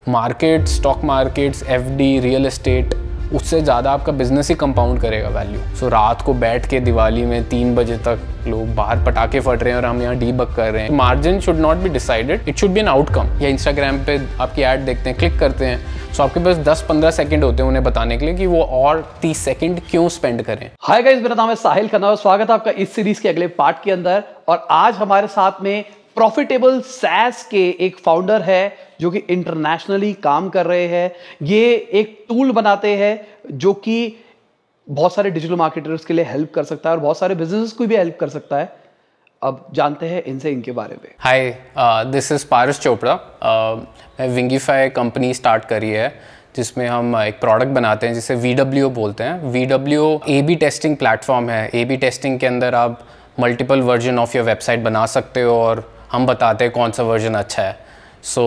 Market, stock markets, FD, real estate, उससे ज़्यादा आपका बिजनेस ही कंपाउंड करेगा वैल्यू। सो रात को बैठ के दिवाली में 3 बजे तक लोग बाहर पटाखे फट रहे हैं और हम यहाँ डीबग कर रहे हैं। Margin should not be decided, it should be an outcome. या इंस्टाग्राम पे आपकी ऐड देखते हैं, क्लिक करते हैं, सो आपके पास 10-15 सेकंड होते हैं उन्हें बताने के लिए कि वो और 30 सेकंड क्यों स्पेंड करें। हाय गाइस, मेरा नाम है साहिल खन्ना और स्वागत है आपका इस सीरीज के अगले पार्ट के अंदर। और आज हमारे साथ में प्रॉफिटेबल SaaS के एक फाउंडर है जो कि इंटरनेशनली काम कर रहे हैं। ये एक टूल बनाते हैं जो कि बहुत सारे डिजिटल मार्केटर्स के लिए हेल्प कर सकता है और बहुत सारे बिजनेस को भी हेल्प कर सकता है। अब जानते हैं इनसे इनके बारे में। हाय, दिस इज पारस चोपड़ा। मैं विंगीफाई कंपनी स्टार्ट करी है जिसमें हम एक प्रोडक्ट बनाते हैं जिसे VWO बोलते हैं। VWO A/B टेस्टिंग प्लेटफॉर्म है। A/B टेस्टिंग के अंदर आप multiple version of your website बना सकते हो और हम बताते हैं कौन सा वर्जन अच्छा है। सो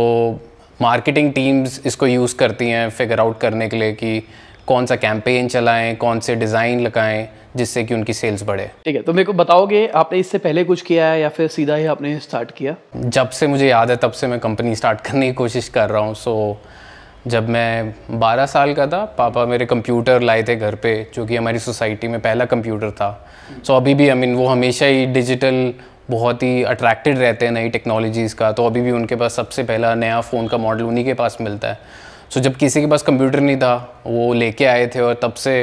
मार्केटिंग टीम्स इसको यूज़ करती हैं फिगर आउट करने के लिए कि कौन सा कैंपेन चलाएं, कौन से डिज़ाइन लगाएं जिससे कि उनकी सेल्स बढ़े। ठीक है, तो मेरे को बताओगे आपने इससे पहले कुछ किया है या फिर सीधा ही आपने स्टार्ट किया? जब से मुझे याद है तब से मैं कंपनी स्टार्ट करने की कोशिश कर रहा हूँ। सो जब मैं 12 साल का था, पापा मेरे कंप्यूटर लाए थे घर पे, जो कि हमारी सोसाइटी में पहला कंप्यूटर था। सो अभी भी वो हमेशा ही डिजिटल बहुत ही अट्रैक्टेड रहते हैं नई टेक्नोलॉजीज़ का। तो अभी भी उनके पास सबसे पहला नया फ़ोन का मॉडल उन्हीं के पास मिलता है। सो जब किसी के पास कंप्यूटर नहीं था वो लेके आए थे और तब से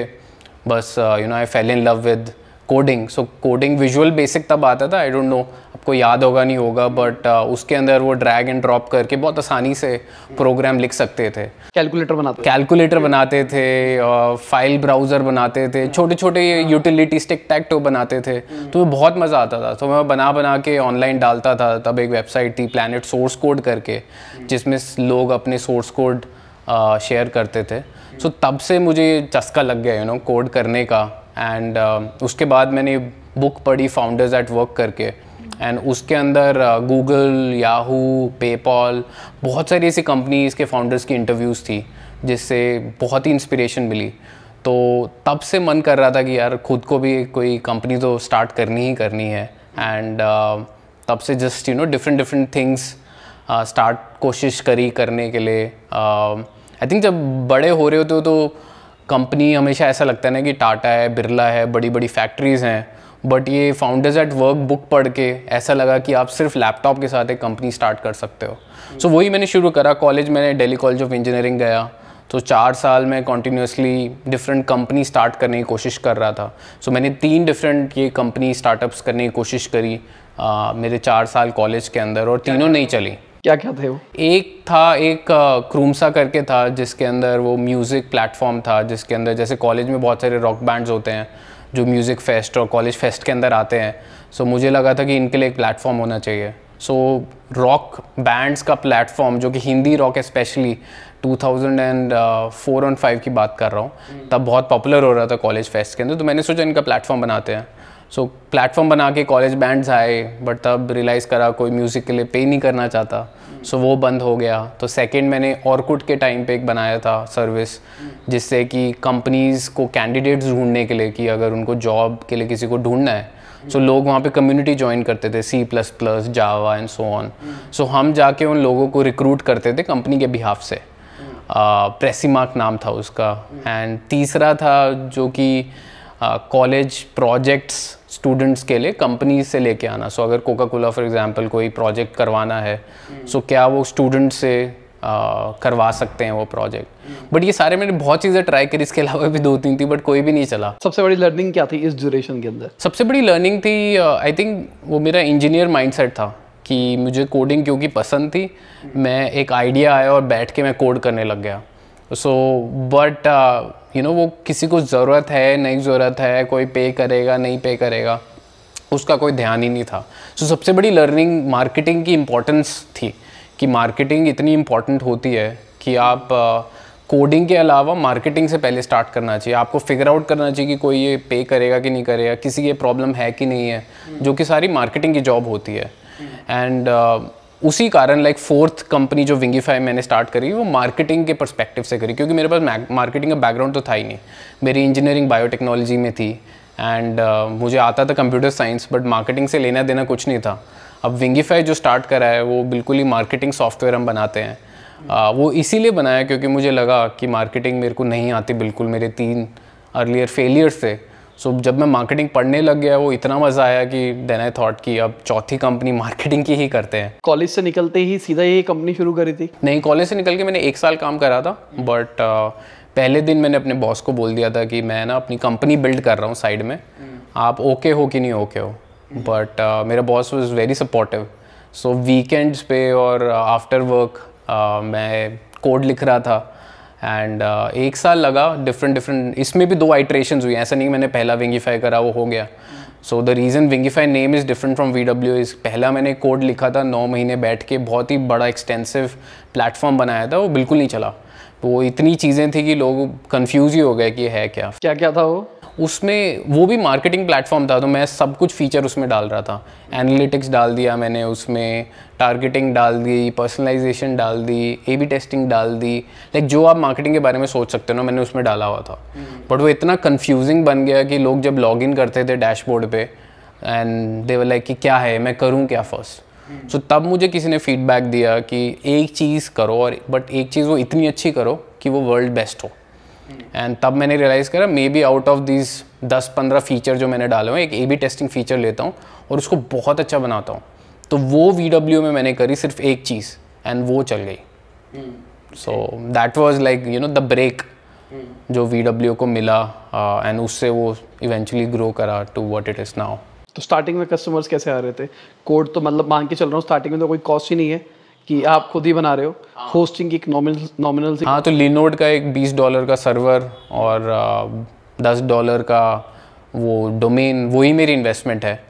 बस I fell in love with coding. So coding visual basic तब आता था, आई डोंट नो आपको याद होगा नहीं होगा, बट उसके अंदर वो ड्रैग एंड ड्रॉप करके बहुत आसानी से प्रोग्राम लिख सकते थे। कैलकुलेटर बनाते थे, फाइल ब्राउज़र बनाते थे, छोटे छोटे यूटिलिटीज टिक टैक टो बनाते थे। तो बहुत मज़ा आता था। तो मैं बना के ऑनलाइन डालता था। तब एक वेबसाइट थी प्लैनेट सोर्स कोड करके, जिसमें लोग अपने सोर्स कोड शेयर करते थे। सो तब से मुझे चस्का लग गया कोड करने का। एंड उसके बाद मैंने बुक पढ़ी फाउंडर्स एट वर्क करके, एंड उसके अंदर गूगल, याहू, पेपॉल, बहुत सारी ऐसी कंपनीज़ के फाउंडर्स की इंटरव्यूज़ थी जिससे बहुत ही इंस्पिरेशन मिली। तो तब से मन कर रहा था कि यार खुद को भी कोई कंपनी तो स्टार्ट करनी ही करनी है। एंड तब से जस्ट डिफरेंट थिंग्स स्टार्ट कोशिश करी करने के लिए। आई थिंक जब बड़े हो रहे होते हो तो कंपनी हमेशा ऐसा लगता है ना कि टाटा है, बिरला है, बड़ी बड़ी फैक्ट्रीज़ हैं, बट ये फाउंडर्स एट वर्क बुक पढ़ के ऐसा लगा कि आप सिर्फ लैपटॉप के साथ एक कंपनी स्टार्ट कर सकते हो। सो वही मैंने शुरू करा। कॉलेज मैंने दिल्ली कॉलेज ऑफ इंजीनियरिंग गया, तो 4 साल में कॉन्टीन्यूसली डिफरेंट कंपनी स्टार्ट करने की कोशिश कर रहा था। सो मैंने 3 डिफरेंट ये कंपनी स्टार्टअप्स करने की कोशिश करी मेरे 4 साल कॉलेज के अंदर, और तीनों नहीं चली। क्या थे वो? एक क्रूमसा करके था जिसके अंदर वो म्यूज़िक प्लेटफॉर्म था, जिसके अंदर जैसे कॉलेज में बहुत सारे रॉक बैंड्स होते हैं जो म्यूज़िक फेस्ट और कॉलेज फेस्ट के अंदर आते हैं। सो मुझे लगा था कि इनके लिए एक प्लेटफॉर्म होना चाहिए। सो रॉक बैंड्स का प्लेटफॉर्म, जो कि हिंदी रॉक स्पेशली 2004 और 5 की बात कर रहा हूँ, तब बहुत पॉपुलर हो रहा था कॉलेज फेस्ट के अंदर। तो मैंने सोचा इनका प्लेटफॉर्म बनाते हैं। सो प्लेटफॉर्म बना के कॉलेज बैंड्स आए, बट तब रियलाइज़ करा कोई म्यूज़िक के लिए पे नहीं करना चाहता। सो वो बंद हो गया। तो सेकंड मैंने ऑर्कुट के टाइम पे एक बनाया था सर्विस, जिससे कि कंपनीज़ को कैंडिडेट्स ढूंढने के लिए, कि अगर उनको जॉब के लिए किसी को ढूंढना है, सो लोग वहाँ पे कम्युनिटी ज्वाइन करते थे, C++, Java and so on. So हम जाके उन लोगों को रिक्रूट करते थे कंपनी के बिहाफ से। प्रेसीमार्क नाम था उसका। एंड तीसरा था जो कि कॉलेज प्रोजेक्ट्स स्टूडेंट्स के लिए कंपनी से लेके आना। सो अगर कोका कोला फॉर एग्जांपल कोई प्रोजेक्ट करवाना है, सो क्या वो स्टूडेंट से करवा सकते हैं वो प्रोजेक्ट। बट ये सारे मैंने बहुत चीज़ें ट्राई करी, इसके अलावा भी 2-3 थी, बट कोई भी नहीं चला। सबसे बड़ी लर्निंग क्या थी इस ड्यूरेशन के अंदर? सबसे बड़ी लर्निंग थी आई थिंक वो मेरा इंजीनियर माइंडसेट था कि मुझे कोडिंग क्योंकि पसंद थी, मैं एक आइडिया आया और बैठ के मैं कोड करने लग गया। सो बट वो किसी को ज़रूरत है नहीं ज़रूरत है, कोई पे करेगा नहीं पे करेगा, उसका कोई ध्यान ही नहीं था। सो सबसे बड़ी लर्निंग मार्केटिंग की इम्पोर्टेंस थी, कि मार्केटिंग इतनी इम्पॉर्टेंट होती है कि आप कोडिंग के अलावा मार्केटिंग से पहले स्टार्ट करना चाहिए। आपको फिगर आउट करना चाहिए कि कोई ये पे करेगा कि नहीं करेगा, किसी की प्रॉब्लम है कि नहीं है, जो कि सारी मार्केटिंग की जॉब होती है। एंड उसी कारण लाइक 4th कंपनी जो विंगीफाई मैंने स्टार्ट करी वो मार्केटिंग के पर्सपेक्टिव से करी, क्योंकि मेरे पास मार्केटिंग का बैकग्राउंड तो था ही नहीं। मेरी इंजीनियरिंग बायोटेक्नोलॉजी में थी एंड मुझे आता था कंप्यूटर साइंस, बट मार्केटिंग से लेना देना कुछ नहीं था। अब विंगीफाई जो स्टार्ट करा है वो बिल्कुल ही मार्केटिंग सॉफ्टवेयर हम बनाते हैं। वो इसीलिए बनाया क्योंकि मुझे लगा कि मार्केटिंग मेरे को नहीं आती बिल्कुल, मेरे 3 अर्लियर फेलियर्स थे। सो जब मैं मार्केटिंग पढ़ने लग गया वो इतना मज़ा आया कि देन आई थॉट कि अब चौथी कंपनी मार्केटिंग की ही करते हैं। कॉलेज से निकलते ही सीधा ये कंपनी शुरू करी थी? नहीं, कॉलेज से निकल के मैंने 1 साल काम करा था, बट पहले दिन मैंने अपने बॉस को बोल दिया था कि मैं ना अपनी कंपनी बिल्ड कर रहा हूँ साइड में, आप ओके हो कि नहीं ओके हो। बट मेरा boss was very supportive. So weekends पे और आफ्टर वर्क मैं कोड लिख रहा था एंड 1 साल लगा। डिफरेंट इसमें भी 2 आइट्रेशंस हुई, ऐसा नहीं मैंने पहला विंगीफाई करा वो हो गया। So the reason विंगीफाई name is different from VW is पहला मैंने कोड लिखा था 9 महीने बैठ के, बहुत ही बड़ा एक्सटेंसिव प्लेटफॉर्म बनाया था, वो बिल्कुल नहीं चला। वो इतनी चीज़ें थी कि लोग कंफ्यूज ही हो गए कि है क्या क्या क्या था वो उसमें। वो भी मार्केटिंग प्लेटफॉर्म था, तो मैं सब कुछ फीचर उसमें डाल रहा था। एनालिटिक्स डाल दिया मैंने उसमें, टारगेटिंग डाल दी, पर्सनलाइजेशन डाल दी, A/B टेस्टिंग डाल दी, लाइक जो आप मार्केटिंग के बारे में सोच सकते हो ना, मैंने उसमें डाला हुआ था। बट वो इतना कन्फ्यूजिंग बन गया कि लोग जब लॉग इन करते थे डैशबोर्ड पे एंड दे वर लाइक कि क्या है, मैं करूँ क्या फर्स्ट। सो तब मुझे किसी ने फीडबैक दिया कि एक चीज़ करो, और बट एक चीज़ वो इतनी अच्छी करो कि वो वर्ल्ड बेस्ट हो। एंड तब मैंने रियलाइज़ करा may be out of these 10-15 feature जो मैंने डाले हुए, एक A/B टेस्टिंग फीचर लेता हूँ और उसको बहुत अच्छा बनाता हूँ। तो वो VW में मैंने करी सिर्फ एक चीज़ एंड वो चल गई। So that was like you know the break जो VW को मिला एंड उससे वो इवेंचुअली ग्रो करा to what it is now. तो स्टार्टिंग में कस्टमर्स कैसे आ रहे थे? कोड तो मतलब मान के चल रहा हूँ स्टार्टिंग में तो कोई कॉस्ट ही नहीं है कि आप खुद ही बना रहे हो, होस्टिंग की एक नॉमिनल सी। हाँ, तो लिनोड का एक $20 का सर्वर और $10 का वो डोमेन, वही मेरी इन्वेस्टमेंट है।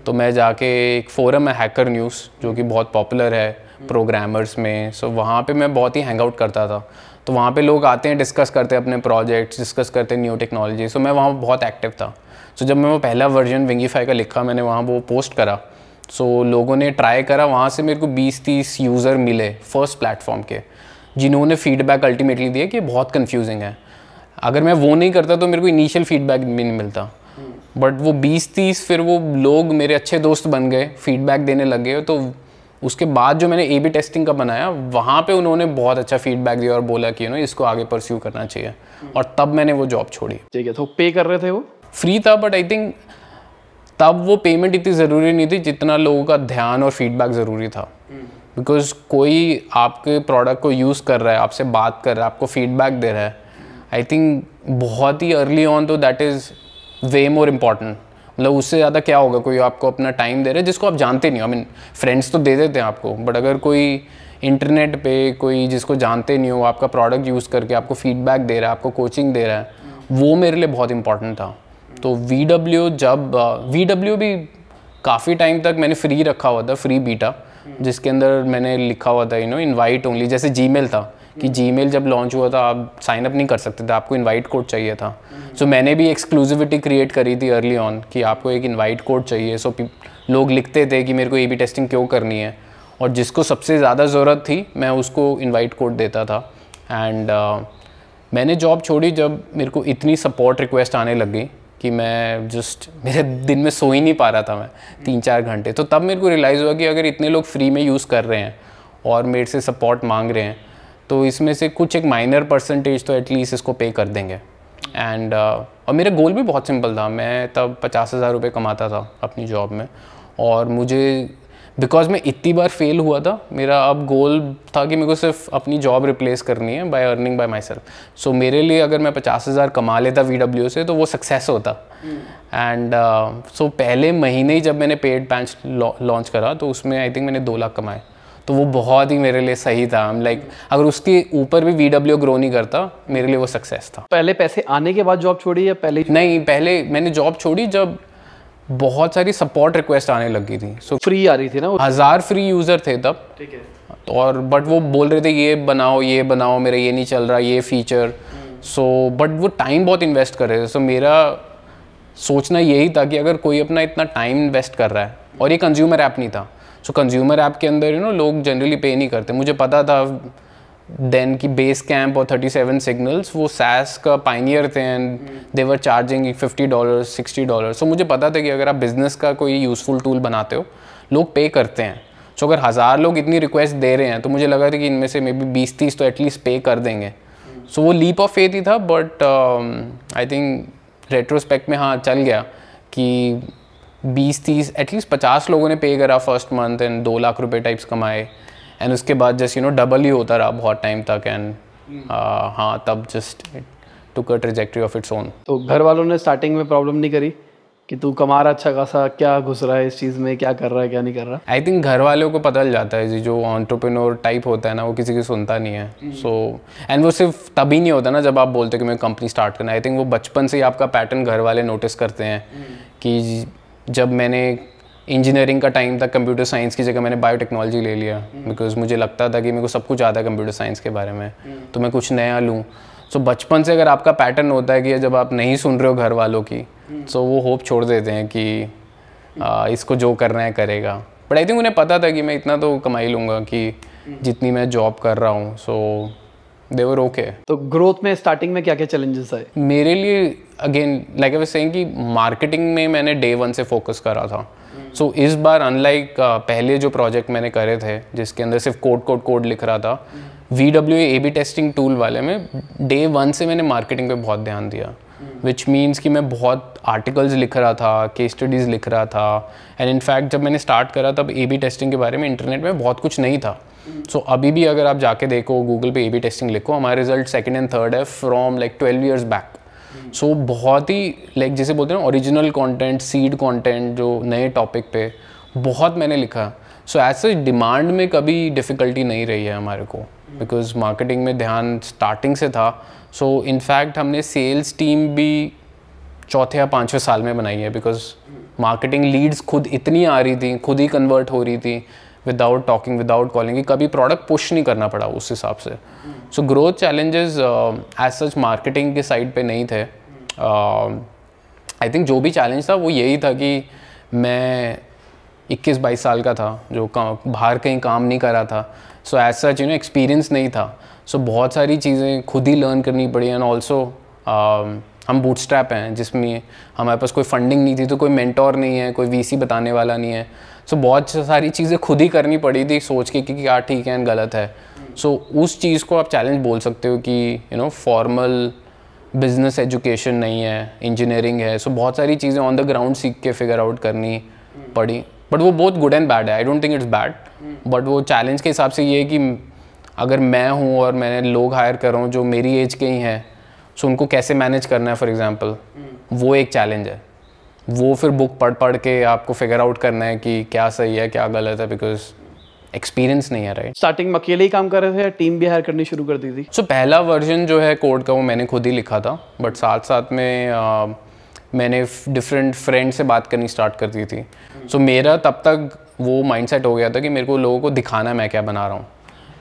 तो मैं जाके एक फोरम है हैकर न्यूज़ जो कि बहुत पॉपुलर है प्रोग्रामर्स में, सो वहाँ पे मैं बहुत ही हैंग आउट करता था। तो वहाँ पे लोग आते हैं, डिस्कस करते हैं अपने प्रोजेक्ट्स, डिस्कस करते हैं न्यू टेक्नोलॉजी। सो मैं वहाँ बहुत एक्टिव था। सो जब मैं वो पहला वर्जन विंगीफाई का लिखा, मैंने वहाँ वो पोस्ट करा, सो लोगों ने ट्राई करा, वहाँ से मेरे को 20-30 यूज़र मिले फर्स्ट प्लेटफॉर्म के, जिन्होंने फीडबैक अल्टीमेटली दिया कि बहुत कन्फ्यूजिंग है। अगर मैं वो नहीं करता तो मेरे को इनिशियल फीडबैक भी नहीं मिलता। बट वो 20-30 फिर वो लोग मेरे अच्छे दोस्त बन गए, फीडबैक देने लग गए। तो उसके बाद जो मैंने A/B टेस्टिंग का बनाया, वहाँ पे उन्होंने बहुत अच्छा फीडबैक दिया और बोला कि इसको आगे परस्यू करना चाहिए। और तब मैंने वो जॉब छोड़ी। ठीक है, तो पे कर रहे थे वो? फ्री था, बट आई थिंक तब वो पेमेंट इतनी ज़रूरी नहीं थी जितना लोगों का ध्यान और फीडबैक ज़रूरी था। बिकॉज कोई आपके प्रोडक्ट को यूज़ कर रहा है, आपसे बात कर रहा है, आपको फीडबैक दे रहा है, आई थिंक बहुत ही अर्ली ऑन, तो that is way more important. मतलब उससे ज़्यादा क्या होगा, कोई आपको अपना टाइम दे रहा है जिसको आप जानते नहीं हो। आई मीन फ्रेंड्स तो दे देते हैं आपको, बट अगर कोई इंटरनेट पे कोई जिसको जानते नहीं हो आपका प्रोडक्ट यूज़ करके आपको फीडबैक दे रहा है, आपको कोचिंग दे रहा है, वो मेरे लिए बहुत इंपॉर्टेंट था। तो VW भी काफ़ी टाइम तक मैंने फ्री रखा हुआ था, फ्री बीटा, जिसके अंदर मैंने लिखा हुआ था इनवाइट ओनली। जैसे जीमेल था कि जीमेल जब लॉन्च हुआ था आप साइन अप नहीं कर सकते थे, आपको इनवाइट कोड चाहिए था। सो मैंने भी एक्सक्लूसिविटी क्रिएट करी थी अर्ली ऑन कि आपको एक इनवाइट कोड चाहिए। सो लोग लिखते थे कि मेरे को A/B टेस्टिंग क्यों करनी है, और जिसको सबसे ज़्यादा ज़रूरत थी मैं उसको इनवाइट कोड देता था। एंड मैंने जॉब छोड़ी जब मेरे को इतनी सपोर्ट रिक्वेस्ट आने लग गई कि मैं मेरे दिन में सो ही नहीं पा रहा था मैं 3-4 घंटे। तो तब मेरे को रियलाइज़ हुआ कि अगर इतने लोग फ्री में यूज़ कर रहे हैं और मेरे से सपोर्ट मांग रहे हैं, तो इसमें से कुछ एक माइनर परसेंटेज तो एटलीस्ट इसको पे कर देंगे। एंड और मेरा गोल भी बहुत सिंपल था। मैं तब 50,000 रुपये कमाता था अपनी जॉब में, और मुझे बिकॉज मैं इतनी बार फेल हुआ था, मेरा अब गोल था कि मेरे को सिर्फ अपनी जॉब रिप्लेस करनी है by earning by myself. So मेरे लिए अगर मैं 50,000 कमा लेता VW से तो वो सक्सेस होता। एंड सो पहले महीने ही जब मैंने पेड पैच लॉन्च करा तो उसमें आई थिंक मैंने 2 लाख कमाए। तो वो बहुत ही मेरे लिए सही था। लाइक अगर उसके ऊपर भी VW ग्रो नहीं करता, मेरे लिए वो सक्सेस था। पहले पैसे आने के बाद जॉब छोड़ी या पहले? नहीं, पहले मैंने जॉब छोड़ी जब बहुत सारी सपोर्ट रिक्वेस्ट आने लगी थी। सो फ्री आ रही थी ना, 1000 फ्री यूज़र थे तब। ठीक है। और बट वो बोल रहे थे ये बनाओ, मेरा ये नहीं चल रहा, ये फीचर। सो बट वो टाइम बहुत इन्वेस्ट कर रहे थे। सो मेरा सोचना यही था कि अगर कोई अपना इतना टाइम इन्वेस्ट कर रहा है, और ये कंज्यूमर ऐप नहीं था। सो कंज्यूमर ऐप के अंदर लोग जनरली पे नहीं करते। मुझे पता था देन कि बेस कैंप और 37 सिग्नल्स वो SaaS का पाइनियर थे एंड दे वर चार्जिंग $50 $60। सो मुझे पता था कि अगर आप बिजनेस का कोई यूज़फुल टूल बनाते हो लोग पे करते हैं। सो अगर 1000 लोग इतनी रिक्वेस्ट दे रहे हैं तो मुझे लगा था कि इनमें से मे बी 20-30 तो एटलीस्ट पे कर देंगे। सो वो लीप ऑफ फेथ ही था, बट आई थिंक रेट्रोस्पेक्ट में हाँ चल गया कि 20-30 एटलीस्ट 50 लोगों ने पे करा फर्स्ट मंथ एंड 2 लाख रुपए टाइप्स कमाए। एंड उसके बाद जस्ट डबल ही होता रहा बहुत टाइम तक। एंड हाँ तब just took a trajectory of its own. तो घर वालों ने स्टार्टिंग में प्रॉब्लम नहीं करी कि तू कमा रहा अच्छा खासा, क्या घुस रहा है इस चीज़ में, क्या कर रहा है क्या नहीं कर रहा? आई थिंक घर वालों को पता चल जाता है, जो एंटरप्रेन्योर टाइप होता है ना वो किसी की सुनता नहीं है। सो एंड वो सिर्फ तभी नहीं होता ना जब आप बोलते कि मैं कंपनी स्टार्ट करना। आई थिंक वो बचपन से ही आपका पैटर्न घर वाले नोटिस करते हैं कि जब मैंने इंजीनियरिंग का टाइम था, कंप्यूटर साइंस की जगह मैंने बायोटेक्नोलॉजी ले लिया बिकॉज मुझे लगता था कि मेरे को सब कुछ आता है कंप्यूटर साइंस के बारे में, तो मैं कुछ नया लूँ। सो बचपन से अगर आपका पैटर्न होता है कि जब आप नहीं सुन रहे हो घर वालों की, सो वो होप छोड़ देते हैं कि इसको जो करना है करेगा। बट आई थिंक उन्हें पता था कि मैं इतना तो कमा ही लूँगा कि जितनी मैं जॉब कर रहा हूँ। सो दे वर ओके। तो ग्रोथ में स्टार्टिंग में क्या क्या चैलेंजेस आए? मेरे लिए again like I was saying कि मार्केटिंग में मैंने डे 1 से फोकस करा था। सो इस बार अनलाइक पहले जो प्रोजेक्ट मैंने करे थे जिसके अंदर सिर्फ कोड लिख रहा था, VWA A/B टेस्टिंग टूल वाले में डे 1 से मैंने मार्केटिंग पे बहुत ध्यान दिया, विच मीन्स कि मैं बहुत आर्टिकल्स लिख रहा था, केस स्टडीज़ लिख रहा था। एंड इनफैक्ट जब मैंने स्टार्ट करा तब A/B टेस्टिंग के बारे में इंटरनेट में बहुत कुछ नहीं था। सो अभी भी अगर आप जाके देखो गूगल पे A/B टेस्टिंग लिखो, हमारे रिजल्ट 2nd एंड 3rd है फ्रॉम लाइक 12 ईयर्स बैक। सो बहुत ही लाइक जैसे बोलते हैं ना ओरिजिनल कंटेंट, सीड कंटेंट, जो नए टॉपिक पे बहुत मैंने लिखा। सो एज सच डिमांड में कभी डिफ़िकल्टी नहीं रही है हमारे को, बिकॉज मार्केटिंग में ध्यान स्टार्टिंग से था। सो इनफैक्ट हमने सेल्स टीम भी 4थे या 5वें साल में बनाई है, बिकॉज मार्केटिंग लीड्स खुद इतनी आ रही थी, खुद ही कन्वर्ट हो रही थी विदाउट टॉकिंग, विदाउट कॉलिंग, कि कभी प्रोडक्ट पुश नहीं करना पड़ा उस हिसाब से। So growth challenges as such marketing के साइड पे नहीं थे। आई थिंक जो भी चैलेंज था वो यही था कि मैं 21-22 साल का था, जो बाहर कहीं काम नहीं कर रहा था। सो एज सच एक्सपीरियंस नहीं था। सो बहुत सारी चीज़ें खुद ही लर्न करनी पड़ी। एंड ऑल्सो हम बूटस्ट्रैप हैं जिसमें हमारे पास कोई फंडिंग नहीं थी, तो कोई मेंटोर नहीं है, कोई VC बताने वाला नहीं है। सो बहुत सारी चीज़ें खुद ही करनी पड़ी थी सोच के कि क्या ठीक है गलत है। सो उस चीज़ को आप चैलेंज बोल सकते हो कि फॉर्मल बिजनेस एजुकेशन नहीं है, इंजीनियरिंग है। सो बहुत सारी चीज़ें ऑन द ग्राउंड सीख के फिगर आउट करनी पड़ी। बट वो बहुत गुड एंड बैड है, I don't think it's bad. But वो चैलेंज के हिसाब से ये है कि अगर मैं हूँ और मैंने लोग हायर कर रहा हूँ जो मेरी एज के ही हैं, सो उनको कैसे मैनेज करना है फॉर एग्जांपल, वो एक चैलेंज है। वो फिर बुक पढ़ के आपको फिगर आउट करना है कि क्या सही है क्या गलत है, बिकॉज एक्सपीरियंस नहीं है, राइट। स्टार्टिंग में अकेले ही काम कर रहे थे या टीम भी हायर करनी शुरू कर दी थी? सो पहला वर्जन जो है कोड का वो मैंने खुद ही लिखा था, बट साथ साथ में मैंने डिफरेंट फ्रेंड से बात करनी स्टार्ट कर दी थी। सो मेरा तब तक वो माइंडसेट हो गया था कि मेरे को लोगों को दिखाना मैं क्या बना रहा हूँ,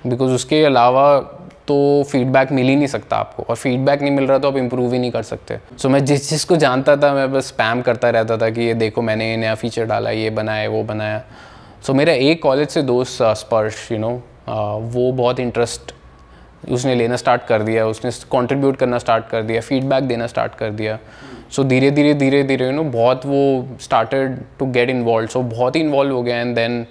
बिकॉज उसके अलावा तो फीडबैक मिल ही नहीं सकता आपको, और फीडबैक नहीं मिल रहा तो आप इम्प्रूव ही नहीं कर सकते। सो मैं जिस चीज़ को जानता था मैं बस स्पैम करता रहता था कि ये देखो मैंने ये नया फीचर डाला, ये बनाया वो बनाया। सो मेरा एक कॉलेज से दोस्त स्पर्श वो बहुत इंटरेस्ट उसने लेना स्टार्ट कर दिया, उसने कंट्रीब्यूट करना स्टार्ट कर दिया, फीडबैक देना स्टार्ट कर दिया। सो धीरे धीरे बहुत वो स्टार्टेड टू गेट इन्वॉल्व। सो बहुत ही इन्वॉल्व हो गया। एंड देन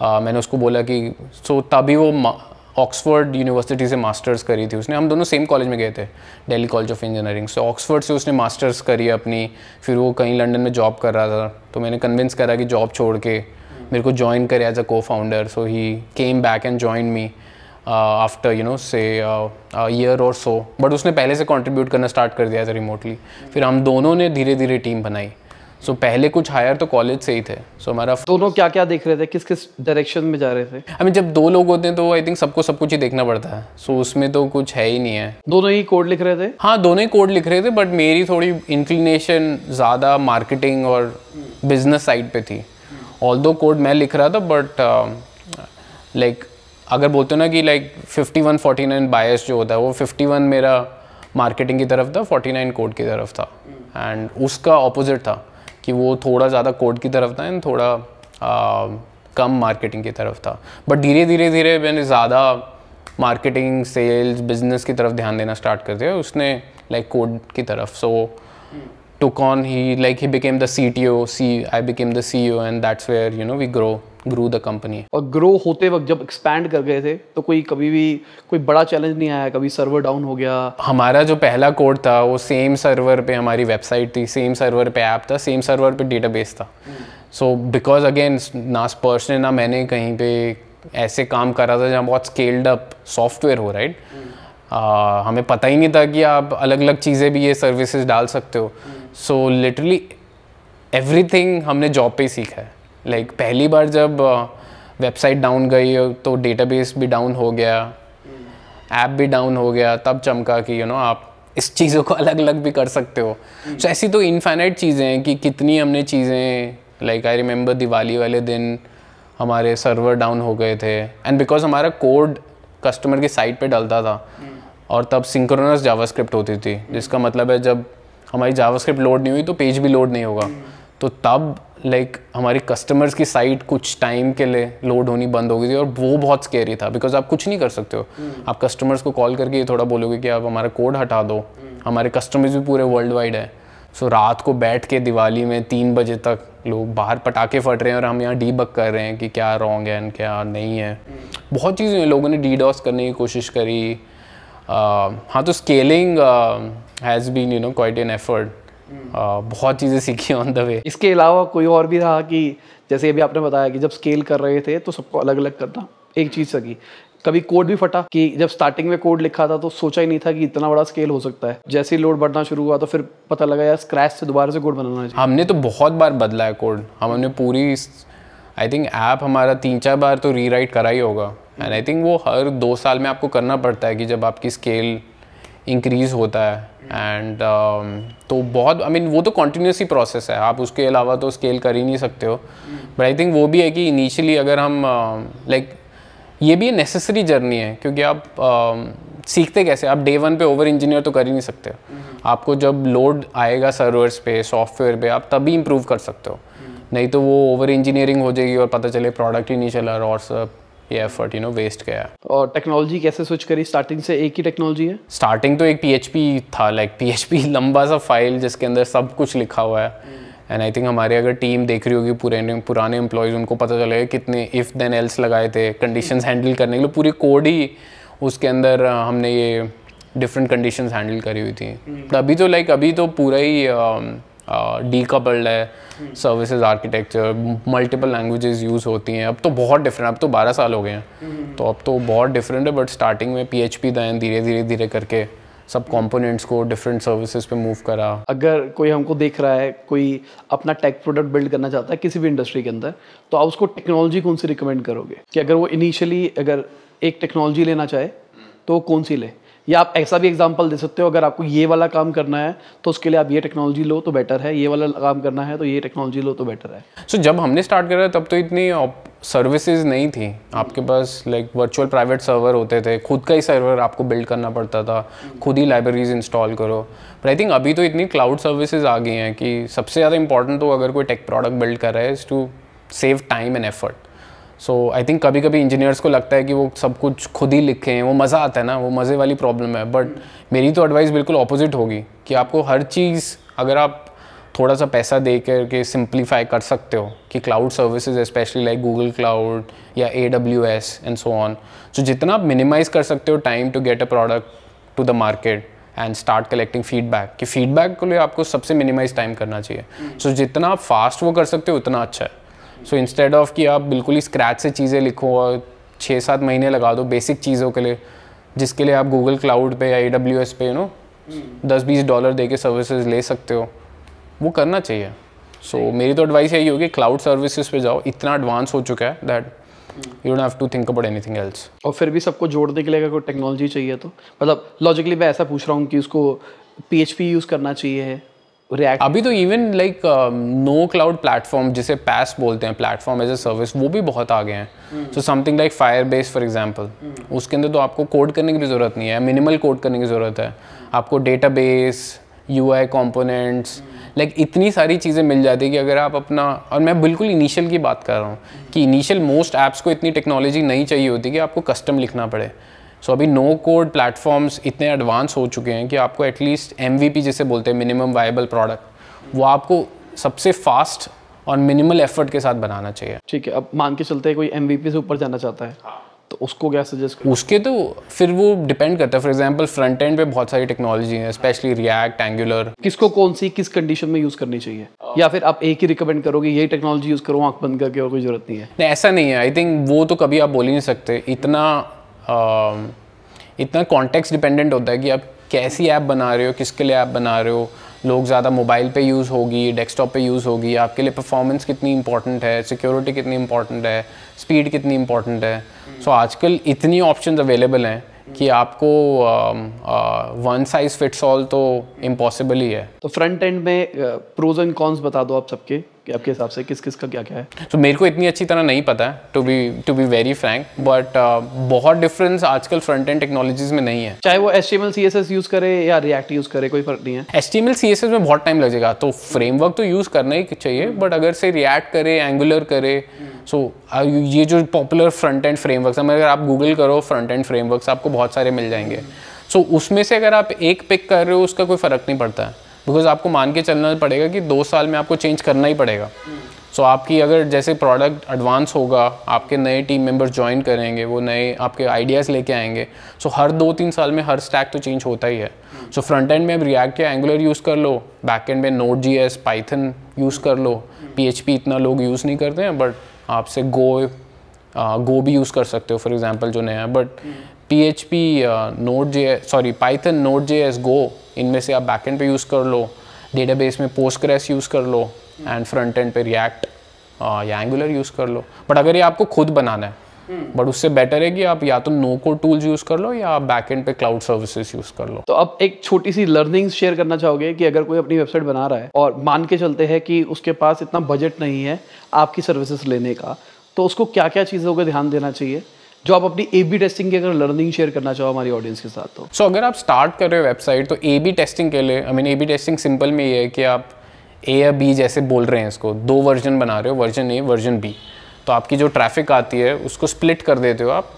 मैंने उसको बोला कि तभी वो ऑक्सफोर्ड यूनिवर्सिटी से मास्टर्स करी थी उसने, हम दोनों सेम कॉलेज में गए थे, Delhi college of engineering. So Oxford से उसने मास्टर्स करी अपनी, फिर वो कहीं लंदन में जॉब कर रहा था, तो मैंने कन्विंस करा कि जॉब छोड़ के मेरे को ज्वाइन करे as a co-founder. So he came back and join me after say year और सो। बट उसने पहले से कंट्रीब्यूट करना स्टार्ट कर दिया था रिमोटली। फिर हम दोनों ने धीरे धीरे टीम बनाई। सो पहले कुछ हायर तो कॉलेज से ही थे। सो हमारा दोनों क्या क्या देख रहे थे, किस किस डायरेक्शन में जा रहे थे? आई मीन जब 2 लोग होते हैं तो आई थिंक सबको सब कुछ ही देखना पड़ता है। सो उसमें तो कुछ है ही नहीं है। दोनों ही कोड लिख रहे थे? हाँ दोनों ही कोड लिख रहे थे, बट मेरी थोड़ी इंक्लिनेशन ज़्यादा मार्केटिंग और बिजनेस साइड पे थी। ऑल्दो कोड मैं लिख रहा था, बट लाइक अगर बोलते हो ना कि लाइक 51-49 बायस जो होता है, वो 51 मेरा मार्केटिंग की तरफ था, 49 कोड की तरफ था। एंड उसका ऑपोजिट था कि वो थोड़ा ज़्यादा कोड की तरफ था एंड थोड़ा कम मार्केटिंग की तरफ था। बट धीरे धीरे मैंने ज़्यादा मार्केटिंग, सेल्स, बिजनेस की तरफ ध्यान देना स्टार्ट कर दिया, उसने लाइक कोड की तरफ। सो took on, he became the CTO, I became the CEO, and that's where we grow grew the company. और ग्रो होते वक्त जब एक्सपैंड कर गए थे तो कभी भी कोई बड़ा चैलेंज नहीं आया, कभी सर्वर डाउन हो गया? हमारा जो पहला कोड था वो सेम सर्वर पे हमारी वेबसाइट थी, सेम सर्वर पे ऐप था, सेम सर्वर पे डेटाबेस था. सो बिकॉज अगेन ना स्पर्श ने ना मैंने कहीं पे ऐसे काम करा था जहाँ बहुत स्केल्ड अप सॉफ्टवेयर हो, राइट? हमें पता ही नहीं था कि आप अलग अलग चीज़ें भी ये सर्विसेज डाल सकते हो. सो लिटरली एवरीथिंग हमने जॉब पे ही सीखा है. लाइक पहली बार जब वेबसाइट डाउन गई तो डेटाबेस भी डाउन हो गया, ऐप भी डाउन हो गया, तब चमका कि आप इस चीज़ों को अलग अलग भी कर सकते हो. सो ऐसी तो इनफाइनाइट चीज़ें हैं कि कितनी हमने चीज़ें, लाइक आई रिमेंबर दिवाली वाले दिन हमारे सर्वर डाउन हो गए थे, एंड बिकॉज हमारा कोड कस्टमर की साइट पे डलता था और तब सिंक्रोनस जावास्क्रिप्ट होती थी, जिसका मतलब है जब हमारी जावास्क्रिप्ट लोड नहीं हुई तो पेज भी लोड नहीं होगा. तो तब लाइक हमारी कस्टमर्स की साइट कुछ टाइम के लिए लोड होनी बंद हो गई थी और वो बहुत स्केरी था, बिकॉज आप कुछ नहीं कर सकते हो. आप कस्टमर्स को कॉल करके ये थोड़ा बोलोगे कि आप हमारा कोड हटा दो. हमारे कस्टमर्स भी पूरे वर्ल्ड वाइड है. सो रात को बैठ के दिवाली में 3 बजे तक लोग बाहर पटाखे फट रहे हैं और हम यहाँ डीबग कर रहे हैं कि क्या रॉन्ग है एंड क्या नहीं है. बहुत चीज़ें लोगों ने डीडॉस करने की कोशिश करी. हाँ, तो scaling has been quite an effort. बहुत चीज़ें सीखी ऑन द वे. इसके अलावा कोई और भी रहा कि जैसे अभी आपने बताया कि जब स्केल कर रहे थे तो सबको अलग अलग करना एक चीज़ सकी, कभी कोड भी फटा कि जब स्टार्टिंग में कोड लिखा था तो सोचा ही नहीं था कि इतना बड़ा स्केल हो सकता है, जैसे ही लोड बढ़ना शुरू हुआ तो फिर पता लगा यार स्क्रैच से दोबारा से कोड बनाना चाहिए? हमने तो बहुत बार बदला है कोड. हमने पूरी आई थिंक ऐप हमारा 3-4 बार तो रीराइट करा ही होगा. एंड आई थिंक वो हर 2 साल में आपको करना पड़ता है कि जब आपकी स्केल इंक्रीज़ होता है. एंड तो बहुत वो तो कॉन्टीन्यूसली प्रोसेस है, आप उसके अलावा तो स्केल कर ही नहीं सकते हो. बट आई थिंक वो भी है कि इनिशियली अगर हम लाइक ये भी नेसेसरी जर्नी है, क्योंकि आप सीखते कैसे, आप डे 1 पे ओवर इंजीनियर तो कर ही नहीं सकते. आपको जब लोड आएगा सर्वर्स पे, सॉफ्टवेयर पे, आप तभी इम्प्रूव कर सकते हो. नहीं तो वो ओवर इंजीनियरिंग हो जाएगी और पता चले प्रोडक्ट ही नहीं चला और सब ये एफर्ट वेस्ट गया. और टेक्नोलॉजी कैसे स्विच करी? स्टार्टिंग से एक ही टेक्नोलॉजी है? स्टार्टिंग तो एक PHP था, लाइक PHP लंबा सा फाइल जिसके अंदर सब कुछ लिखा हुआ है. एंड आई थिंक हमारे अगर टीम देख रही होगी पुराने एम्प्लॉयज़, उनको पता चलेगा कितने इफ़ देन एल्स लगाए थे कंडीशंस हैंडल करने के लिए. पूरी कोड ही उसके अंदर हमने ये डिफरेंट कंडीशंस हैंडल करी हुई थी. अभी तो पूरा ही डीकपल्ड है. Services architecture, multiple languages use होती हैं. अब तो बहुत डिफरेंट, अब तो 12 साल हो गए हैं तो अब तो बहुत डिफरेंट है. बट स्टार्टिंग में PHP था, धीरे करके सब कंपोनेंट्स को डिफरेंट सर्विसेज पे मूव करा. अगर कोई हमको देख रहा है, कोई अपना टेक प्रोडक्ट बिल्ड करना चाहता है किसी भी इंडस्ट्री के अंदर, तो आप उसको टेक्नोलॉजी कौन सी रिकमेंड करोगे? कि अगर वो इनिशियली अगर एक टेक्नोलॉजी लेना चाहे तो कौन सी ले? या आप ऐसा भी एग्जांपल दे सकते हो, अगर आपको ये वाला काम करना है तो उसके लिए आप ये टेक्नोलॉजी लो तो बेटर है, ये वाला काम करना है तो ये टेक्नोलॉजी लो तो बेटर है. सो जब हमने स्टार्ट करा तब तो इतनी सर्विसेज नहीं थी. आपके पास लाइक वर्चुअल प्राइवेट सर्वर होते थे, खुद का ही सर्वर आपको बिल्ड करना पड़ता था, खुद ही लाइब्रेरीज इंस्टॉल करो. बट आई थिंक अभी तो इतनी क्लाउड सर्विसेज आ गई हैं कि सबसे ज़्यादा इंपॉर्टेंट तो अगर कोई टेक प्रोडक्ट बिल्ड कर रहा है is to save time and effort. So I think कभी कभी इंजीनियर्स को लगता है कि वो सब कुछ खुद ही लिखें, वो मज़ा आता है ना, वो मज़े वाली प्रॉब्लम है. बट मेरी तो एडवाइस बिल्कुल ऑपोजिट होगी कि आपको हर चीज़ अगर आप थोड़ा सा पैसा दे करके सिंप्लीफाई कर सकते हो कि cloud services specially like Google cloud या AWS and so on, so जितना आप मिनिमाइज़ कर सकते हो time to get a product to the market and start collecting feedback, कि फीडबैक के लिए आपको सबसे मिनिमाइज टाइम करना चाहिए. सो जितना आप फास्ट वो कर सकते हो उतना अच्छा है. सो इंस्टेड ऑफ कि आप बिल्कुल ही स्क्रैच से चीज़ें लिखो और 6-7 महीने लगा दो बेसिक चीज़ों के लिए, जिसके लिए आप गूगल क्लाउड पे या AWS पे $10-20 दे के सर्विसेज ले सकते हो, वो करना चाहिए. सो मेरी तो एडवाइस यही होगी, क्लाउड सर्विसेज पे जाओ. इतना एडवांस हो चुका है that you don't have to think about anything else. और फिर भी सबको जोड़ने के लिए अगर कोई टेक्नोलॉजी चाहिए तो मतलब लॉजिकली मैं ऐसा पूछ रहा हूँ कि उसको PHP यूज़ करना चाहिए, React? अभी तो even like no cloud platform जिसे PaaS बोलते हैं, प्लेटफॉर्म एज ए सर्विस, वो भी बहुत आ गए हैं. So something like Firebase for example, उसके अंदर तो आपको कोड करने की भी ज़रूरत नहीं है, मिनिमल कोड करने की ज़रूरत है. आपको डेटाबेस, UI कंपोनेंट्स, लाइक इतनी सारी चीज़ें मिल जाती है कि अगर आप अपना, और मैं बिल्कुल इनिशियल की बात कर रहा हूँ कि इनिशियल मोस्ट ऐप्स को इतनी टेक्नोलॉजी नहीं चाहिए होती कि आपको कस्टम लिखना पड़े. सो अभी नो कोड प्लेटफॉर्म्स इतने एडवांस हो चुके हैं कि आपको एटलीस्ट MVP जिसे बोलते हैं मिनिमम वायबल प्रोडक्ट, वो आपको सबसे फास्ट और मिनिमल एफर्ट के साथ बनाना चाहिए। ठीक है, अब मान के चलते हैं कोई MVP से ऊपर जाना चाहता है, तो उसको क्या सजेस्ट करें? उसके तो फिर वो डिपेंड करता है। फॉर एग्जांपल फ्रंट एंड पे बहुत सारी टेक्नोलॉजी है, स्पेशली रिएक्ट, एंगुलर। किसको कौन सी किस कंडीशन में यूज़ करनी चाहिए, या फिर आप एक ही रिकमेंड करोगे यही टेक्नोलॉजी यूज़ करो आंख बंद करके और कोई ज़रूरत नहीं है? नहीं, ऐसा नहीं है। आई थिंक वो तो कभी आप बोल ही नहीं सकते। इतना कॉन्टेक्स्ट डिपेंडेंट होता है कि आप कैसी ऐप बना रहे हो, किसके लिए ऐप बना रहे हो। लोग ज़्यादा मोबाइल पे यूज़ होगी, डेस्कटॉप पे यूज़ होगी, आपके लिए परफॉर्मेंस कितनी इंपॉर्टेंट है, सिक्योरिटी कितनी इंपॉर्टेंट है, स्पीड कितनी इंपॉर्टेंट है। सो आजकल इतनी ऑप्शंस अवेलेबल हैं कि आपको वन साइज फिट्स ऑल तो इम्पॉसिबल ही है। तो फ्रंट एंड में प्रोज एंड कॉन्स बता दो आप सबके, कि आपके हिसाब से किस किस का क्या क्या है। तो मेरे को इतनी अच्छी तरह नहीं पता है, to be very frank, but बहुत डिफरेंस आजकल फ्रंट एंड टेक्नोलॉजीज में नहीं है। चाहे वो HTML CSS यूज़ करे या रिएक्ट यूज़ करे, कोई फर्क नहीं है। HTML CSS में बहुत टाइम लगेगा, तो फ्रेमवर्क तो यूज़ करना ही चाहिए, बट अगर से रिएक्ट करे, एंगुलर करे, सो ये जो पॉपुलर फ्रंट एंड फ्रेमवर्क्स हैं, अगर आप गूगल करो फ्रंट एंड फ्रेमवर्क्स आपको बहुत सारे मिल जाएंगे। सो उसमें से अगर आप एक पिक कर रहे हो उसका कोई फ़र्क नहीं पड़ता है, बिकॉज आपको मान के चलना पड़ेगा कि 2 साल में आपको चेंज करना ही पड़ेगा। सो आपकी अगर जैसे प्रोडक्ट एडवांस होगा, आपके नए टीम मेंबर्स ज्वाइन करेंगे, वो नए आपके आइडियाज़ लेके आएंगे, सो हर 2-3 साल में हर स्टैक तो चेंज होता ही है। सो फ्रंट एंड में अब रिएक्ट या एंगुलर यूज़ कर लो, बैक एंड में Node.js, पाइथन यूज़ कर लो। PHP इतना लोग यूज़ नहीं करते हैं, बट आपसे गो भी यूज़ कर सकते हो फॉर एग्जांपल जो नया है। बट PHP, पाइथन, Node.js, गो, इनमें से आप बैक एंड पे यूज़ कर लो। डेटाबेस में Postgres यूज़ कर लो, एंड फ्रंट एंड पे रिएक्ट या एंगुलर यूज़ कर लो। बट अगर ये आपको खुद बनाना है, बट उससे बेटर है कि आप या तो नो कोड टूल्स यूज़ कर लो या आप बैक एंड पे क्लाउड सर्विसेज यूज़ कर लो। तो अब एक छोटी सी लर्निंग्स शेयर करना चाहोगे कि अगर कोई अपनी वेबसाइट बना रहा है और मान के चलते हैं कि उसके पास इतना बजट नहीं है आपकी सर्विसेज लेने का, तो उसको क्या क्या चीज़ों का ध्यान देना चाहिए, जो आप अपनी A/B टेस्टिंग की अगर लर्निंग शेयर करना चाहो हमारी ऑडियंस के साथ? तो सो अगर आप स्टार्ट कर रहे हो वेबसाइट, तो A/B टेस्टिंग के लिए, A/B टेस्टिंग सिंपल में ये है कि आप A या B जैसे बोल रहे हैं इसको, 2 वर्जन बना रहे हो, वर्जन A, वर्जन B। तो आपकी जो ट्रैफिक आती है उसको स्प्लिट कर देते हो आप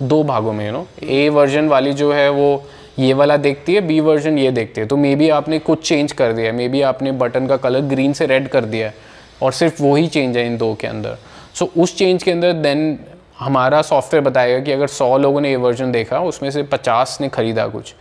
2 भागों में। A वर्जन वाली जो है वो ये वाला देखती है, B वर्जन ये देखती है। तो मे बी आपने कुछ चेंज कर दिया है, मे बी आपने बटन का कलर ग्रीन से रेड कर दिया है, और सिर्फ वही चेंज है इन 2 के अंदर। सो उस चेंज के अंदर देन हमारा सॉफ्टवेयर बताएगा कि अगर 100 लोगों ने A वर्जन देखा, उसमें से 50 ने खरीदा कुछ।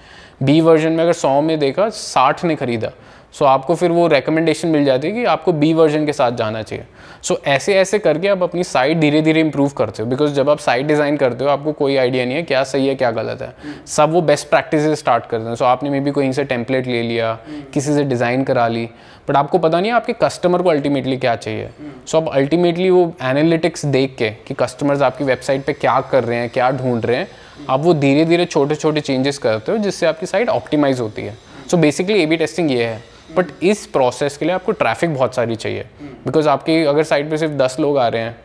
B वर्जन में अगर 100 में देखा, 60 ने खरीदा। सो आपको फिर वो रिकमेंडेशन मिल जाती है कि आपको B वर्जन के साथ जाना चाहिए। सो ऐसे ऐसे करके आप अपनी साइट धीरे धीरे इंप्रूव करते हो, बिकॉज जब आप साइट डिज़ाइन करते हो आपको कोई आइडिया नहीं है क्या सही है क्या गलत है। सब वो बेस्ट प्रैक्टिस स्टार्ट करते हैं। सो आपने मे बी कहीं से टेम्पलेट ले लिया, किसी से डिज़ाइन करा ली, बट आपको पता नहीं है आपके कस्टमर को अल्टीमेटली क्या चाहिए। सो अब अल्टीमेटली वो एनालिटिक्स देख के कि कस्टमर्स आपकी वेबसाइट पे क्या कर रहे हैं, क्या ढूंढ रहे हैं, आप वो धीरे धीरे छोटे छोटे चेंजेस करते हो जिससे आपकी साइट ऑप्टिमाइज होती है। सो बेसिकली A/B टेस्टिंग ये है, बट इस प्रोसेस के लिए आपको ट्रैफिक बहुत सारी चाहिए, बिकॉज आपकी अगर साइट पे सिर्फ 10 लोग आ रहे हैं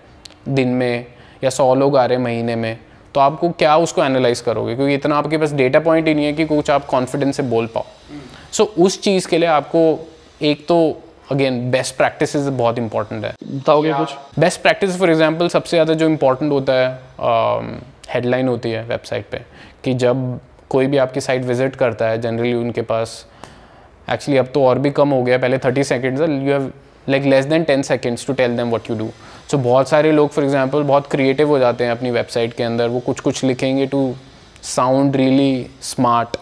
दिन में या 100 लोग आ रहे हैं महीने में, तो आपको क्या उसको एनालाइज करोगे, क्योंकि इतना आपके पास डेटा पॉइंट ही नहीं है कि कुछ आप कॉन्फिडेंस से बोल पाओ। सो उस चीज़ के लिए आपको एक तो अगेन बेस्ट प्रैक्टिसेस बहुत इंपॉर्टेंट है। बताओगे कुछ बेस्ट प्रैक्टिस? फॉर एग्जांपल सबसे ज़्यादा जो इम्पोर्टेंट होता है हेडलाइन होती है वेबसाइट पे, कि जब कोई भी आपकी साइट विजिट करता है जनरली उनके पास, एक्चुअली अब तो और भी कम हो गया, पहले 30 seconds, you have like less than 10 seconds to tell them what you do. So बहुत सारे लोग फॉर एग्जांपल बहुत क्रिएटिव हो जाते हैं अपनी वेबसाइट के अंदर, वो कुछ कुछ लिखेंगे to sound really smart,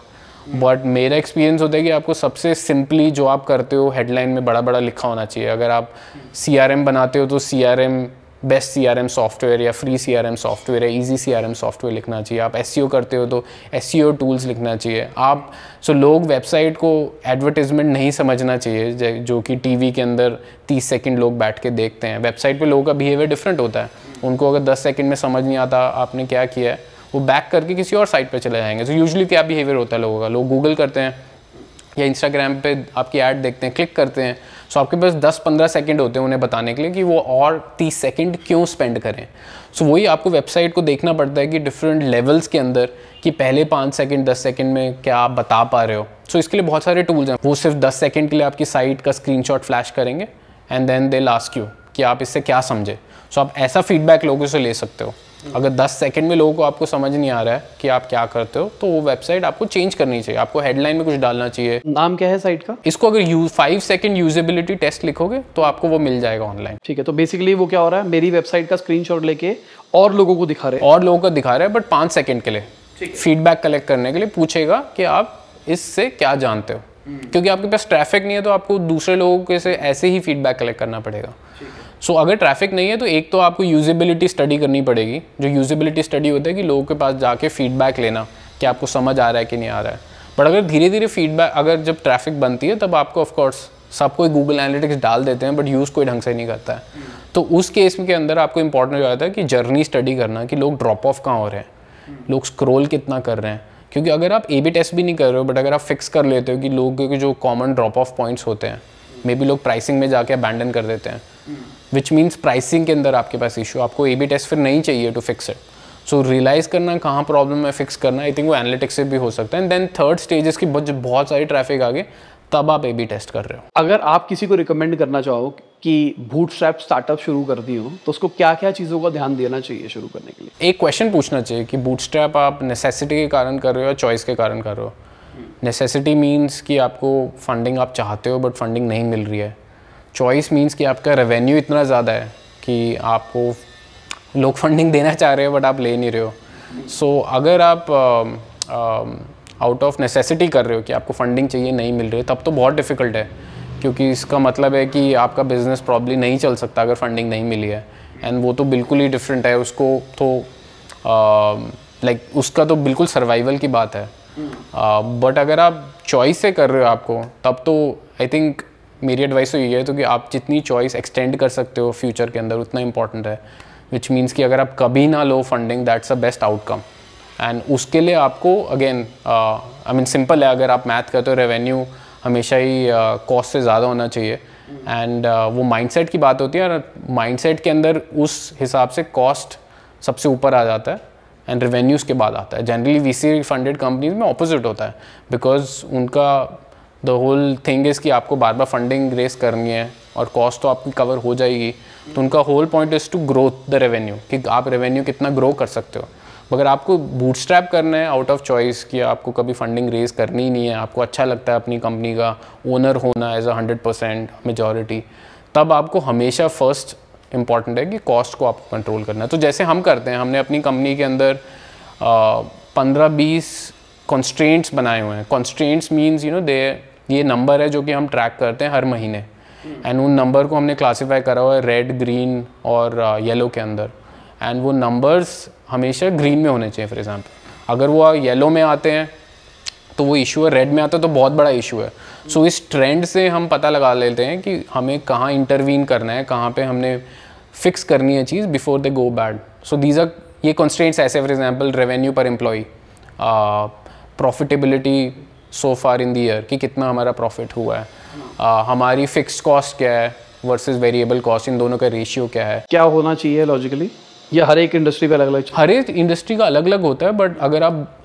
but मेरा एक्सपीरियंस होता है कि आपको सबसे सिंपली जो आप करते हो हेडलाइन में बड़ा बड़ा लिखा होना चाहिए। अगर आप CRM बनाते हो तो CRM बेस्ट CRM सॉफ्टवेयर या फ्री CRM सॉफ्टवेयर या ईजी CRM सॉफ्टवेयर लिखना चाहिए। आप SEO करते हो तो SEO टूल्स लिखना चाहिए आप। सो लोग वेबसाइट को एडवर्टाइजमेंट नहीं समझना चाहिए जो कि टीवी के अंदर 30 सेकंड लोग बैठ के देखते हैं। वेबसाइट पे लोगों का बिहेवियर डिफरेंट होता है, उनको अगर 10 सेकंड में समझ नहीं आता आपने क्या किया है, वो बैक करके किसी और साइट पे चले जाएंगे। तो यूजुअली क्या बिहेवियर होता है लोगों का, लोग गूगल करते हैं या इंस्टाग्राम पे आपकी ऐड देखते हैं, क्लिक करते हैं। सो आपके पास 10-15 सेकंड होते हैं उन्हें बताने के लिए कि वो और 30 सेकंड क्यों स्पेंड करें। सो वही आपको वेबसाइट को देखना पड़ता है कि डिफरेंट लेवल्स के अंदर कि पहले 5 सेकंड 10 सेकंड में क्या आप बता पा रहे हो। सो इसके लिए बहुत सारे टूल्स हैं। वो सिर्फ 10 सेकंड के लिए आपकी साइट का स्क्रीनशॉट फ्लैश करेंगे and then they ask you कि आप इससे क्या समझे। सो आप ऐसा फीडबैक लोगों से ले सकते हो। अगर 10 सेकंड में लोगों को आपको समझ नहीं आ रहा है कि आप क्या करते हो, तो वो वेबसाइट आपको चेंज करनी चाहिए, आपको हेडलाइन में कुछ डालना चाहिए। नाम क्या है साइट का? इसको अगर 5 सेकंड यूजेबिलिटी टेस्ट लिखोगे तो आपको वो मिल जाएगा ऑनलाइन। ठीक है, तो बेसिकली वो क्या हो रहा है, मेरी वेबसाइट का स्क्रीनशॉट लेके और लोगों को दिखा रहे हैं, और लोगों को दिखा रहा है, बट 5 सेकंड के लिए फीडबैक कलेक्ट करने के लिए पूछेगा कि आप इससे क्या जानते हो। क्योंकि आपके पास ट्रैफिक नहीं है तो आपको दूसरे लोगों के से ऐसे ही फीडबैक कलेक्ट करना पड़ेगा। सो अगर ट्रैफिक नहीं है तो एक तो आपको यूजेबिलिटी स्टडी करनी पड़ेगी। जो यूजेबिलिटी स्टडी होता है कि लोगों के पास जाके फीडबैक लेना कि आपको समझ आ रहा है कि नहीं आ रहा है। बट अगर धीरे धीरे फीडबैक, अगर जब ट्रैफिक बनती है तब आपको ऑफकोर्स सब कोई गूगल एनालिटिक्स डाल देते हैं, बट यूज़ कोई ढंग से नहीं करता है। तो उस केस के अंदर आपको इंपॉर्टेंट हो जाता है कि जर्नी स्टडी करना, कि लोग ड्रॉप ऑफ कहाँ हो रहे हैं, लोग स्क्रॉल कितना कर रहे हैं। क्योंकि अगर आप A/B टेस्ट भी नहीं कर रहे हो, बट अगर आप फिक्स कर लेते हो कि लोगों के जो कॉमन ड्रॉप ऑफ पॉइंट्स होते हैं, मे बी लोग प्राइसिंग में जाके अबैंडन कर देते हैं, विच मीन्स प्राइसिंग के अंदर आपके पास इशू, आपको A/B टेस्ट फिर नहीं चाहिए to fix it. So realize करना कहाँ प्रॉब्लम है, फिक्स करना, आई थिंक वो एनालिटिक्स से भी हो सकता है। एंड देन थर्ड स्टेज इसकी बहुत सारी ट्रैफिक आ गई, तब आप A/B टेस्ट कर रहे हो। अगर आप किसी को रिकमेंड करना चाहो कि बूटस्ट्रैप स्टार्टअप शुरू कर दी हो, तो उसको क्या क्या चीज़ों का ध्यान देना चाहिए शुरू करने के लिए? एक क्वेश्चन पूछना चाहिए कि बूटस्ट्रैप आप नेसेसिटी के कारण कर रहे हो या चॉइस के कारण कर रहे हो। नेसेसिटी मीन्स कि आपको फंडिंग आप चाहते हो बट फंडिंग नहीं मिल रही है। चॉइस मीन्स कि आपका रेवेन्यू इतना ज़्यादा है कि आपको लोग फंडिंग देना चाह रहे हो बट आप ले नहीं रहे हो। सो अगर आप आउट ऑफ नेसेसिटी कर रहे हो कि आपको फंडिंग चाहिए, नहीं मिल रही है, तब तो बहुत डिफ़िकल्ट है, क्योंकि इसका मतलब है कि आपका बिज़नेस प्रॉब्ली नहीं चल सकता अगर फंडिंग नहीं मिली है। एंड वो तो बिल्कुल ही डिफरेंट है, उसको तो उसका तो बिल्कुल सर्वाइवल की बात है। बट अगर आप चॉइस से कर रहे हो आपको, तब तो आई थिंक मेरी एडवाइस तो यही है तो कि आप जितनी चॉइस एक्सटेंड कर सकते हो फ्यूचर के अंदर उतना इंपॉर्टेंट है। विच मीन्स कि अगर आप कभी ना लो funding, that's a best outcome. And उसके लिए आपको अगेन आई मीन सिंपल है, अगर आप मैथ करते हो रेवेन्यू हमेशा ही कॉस्ट से ज़्यादा होना चाहिए। एंड वो माइंडसेट की बात होती है, और माइंडसेट के अंदर उस हिसाब से कॉस्ट सबसे ऊपर आ जाता है एंड रेवेन्यूज़ के बाद आता है। जनरली VC फंडेड कंपनीज में ऑपोजिट होता है, बिकॉज उनका द होल थिंग इज़ कि आपको बार बार फंडिंग रेस करनी है और कॉस्ट तो आपकी कवर हो जाएगी। तो उनका whole point is to grow the revenue, कि आप रेवेन्यू कितना ग्रो कर सकते हो। अगर आपको बूटस्ट्रैप करना है आउट ऑफ चॉइस, कि आपको कभी फंडिंग रेज करनी ही नहीं है, आपको अच्छा लगता है अपनी कंपनी का ओनर होना एज अ 100% मेजॉरिटी, तब आपको हमेशा फर्स्ट इंपॉर्टेंट है कि कॉस्ट को आपको कंट्रोल करना है। तो जैसे हम करते हैं, हमने अपनी कंपनी के अंदर 15-20 कॉन्स्ट्रेंट्स बनाए हुए हैं। कॉन्स्ट्रेंट्स मीन्स ये नंबर है जो कि हम ट्रैक करते हैं हर महीने, एंड उन नंबर को हमने क्लासीफाई करा हुआ है रेड, ग्रीन और येलो के अंदर। एंड वो नंबर्स हमेशा ग्रीन में होने चाहिए। फॉर एग्जांपल अगर वो येलो में आते हैं तो वो इशू है, रेड में आता है तो बहुत बड़ा इशू है। सो इस ट्रेंड से हम पता लगा लेते हैं कि हमें कहाँ इंटरवीन करना है, कहाँ पे हमने फिक्स करनी है चीज़ before they go bad. So these are ये कॉन्स्ट्रेंट्स ऐसे, फॉर एग्जांपल रेवेन्यू पर employee, profitability so far in the year कि कितना हमारा प्रॉफिट हुआ है, हमारी फिक्स्ड कॉस्ट क्या है वर्सेस वेरिएबल कॉस्ट, इन दोनों का रेशियो क्या है, क्या होना चाहिए लॉजिकली, या हर एक इंडस्ट्री पे अलग अलग? हर एक इंडस्ट्री का अलग अलग होता है, बट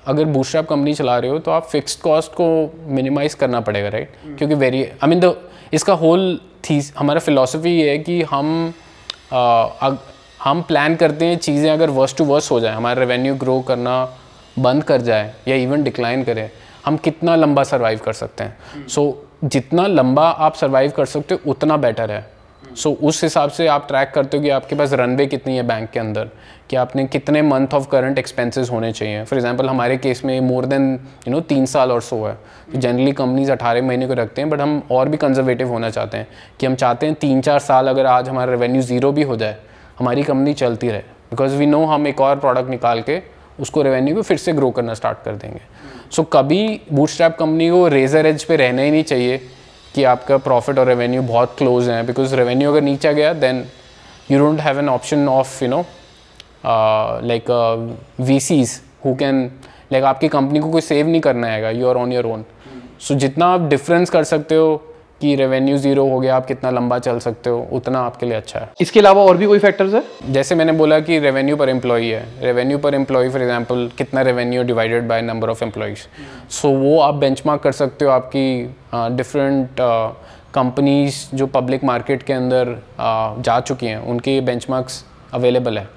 अगर बूटस्ट्रैप कंपनी चला रहे हो तो आप फिक्स्ड कॉस्ट को मिनिमाइज करना पड़ेगा, राइट? क्योंकि इसका होल हमारा फिलॉसफी ये है कि हम प्लान करते हैं चीज़ें अगर वर्स्ट टू वर्स्ट हो जाए, हमारा रेवेन्यू ग्रो करना बंद कर जाए या इवन डिक्लाइन करे, हम कितना लंबा सर्वाइव कर सकते हैं। सो जितना लंबा आप सर्वाइव कर सकते हो उतना बेटर है। सो उस हिसाब से आप ट्रैक करते हो कि आपके पास रनवे कितनी है बैंक के अंदर, कि आपने कितने मंथ ऑफ करंट एक्सपेंसेस होने चाहिए। फॉर एग्जांपल हमारे केस में मोर देन 3 साल और सो है। जनरली कंपनीज 18 महीने को रखते हैं, बट हम और भी कंजर्वेटिव होना चाहते हैं कि हम चाहते हैं 3-4 साल अगर आज हमारा रेवेन्यू ज़ीरो भी हो जाए, हमारी कंपनी चलती रहे, बिकॉज वी नो हम एक और प्रोडक्ट निकाल के उसको रेवेन्यू को फिर से ग्रो करना स्टार्ट कर देंगे। सो कभी बूटस्ट्रैप कंपनी को रेजर एज पे रहना ही नहीं चाहिए कि आपका प्रॉफिट और रेवेन्यू बहुत क्लोज हैं, बिकॉज रेवेन्यू अगर नीचे गया then you don't have an option of like VCs who can, like आपकी कंपनी को कोई सेव नहीं करना है, you are on your own. So जितना आप डिफरेंस कर सकते हो कि रेवेन्यू ज़ीरो हो गया, आप कितना लंबा चल सकते हो, उतना आपके लिए अच्छा है। इसके अलावा और भी कोई फैक्टर्स है? जैसे मैंने बोला कि रेवेन्यू पर एम्प्लॉई है, रेवेन्यू पर एम्प्लॉई फॉर एग्जांपल कितना revenue divided by number of employees, so वो आप बेंचमार्क कर सकते हो आपकी डिफरेंट कंपनीज जो पब्लिक मार्केट के अंदर जा चुकी हैं, उनके बेंचमार्क्स अवेलेबल है।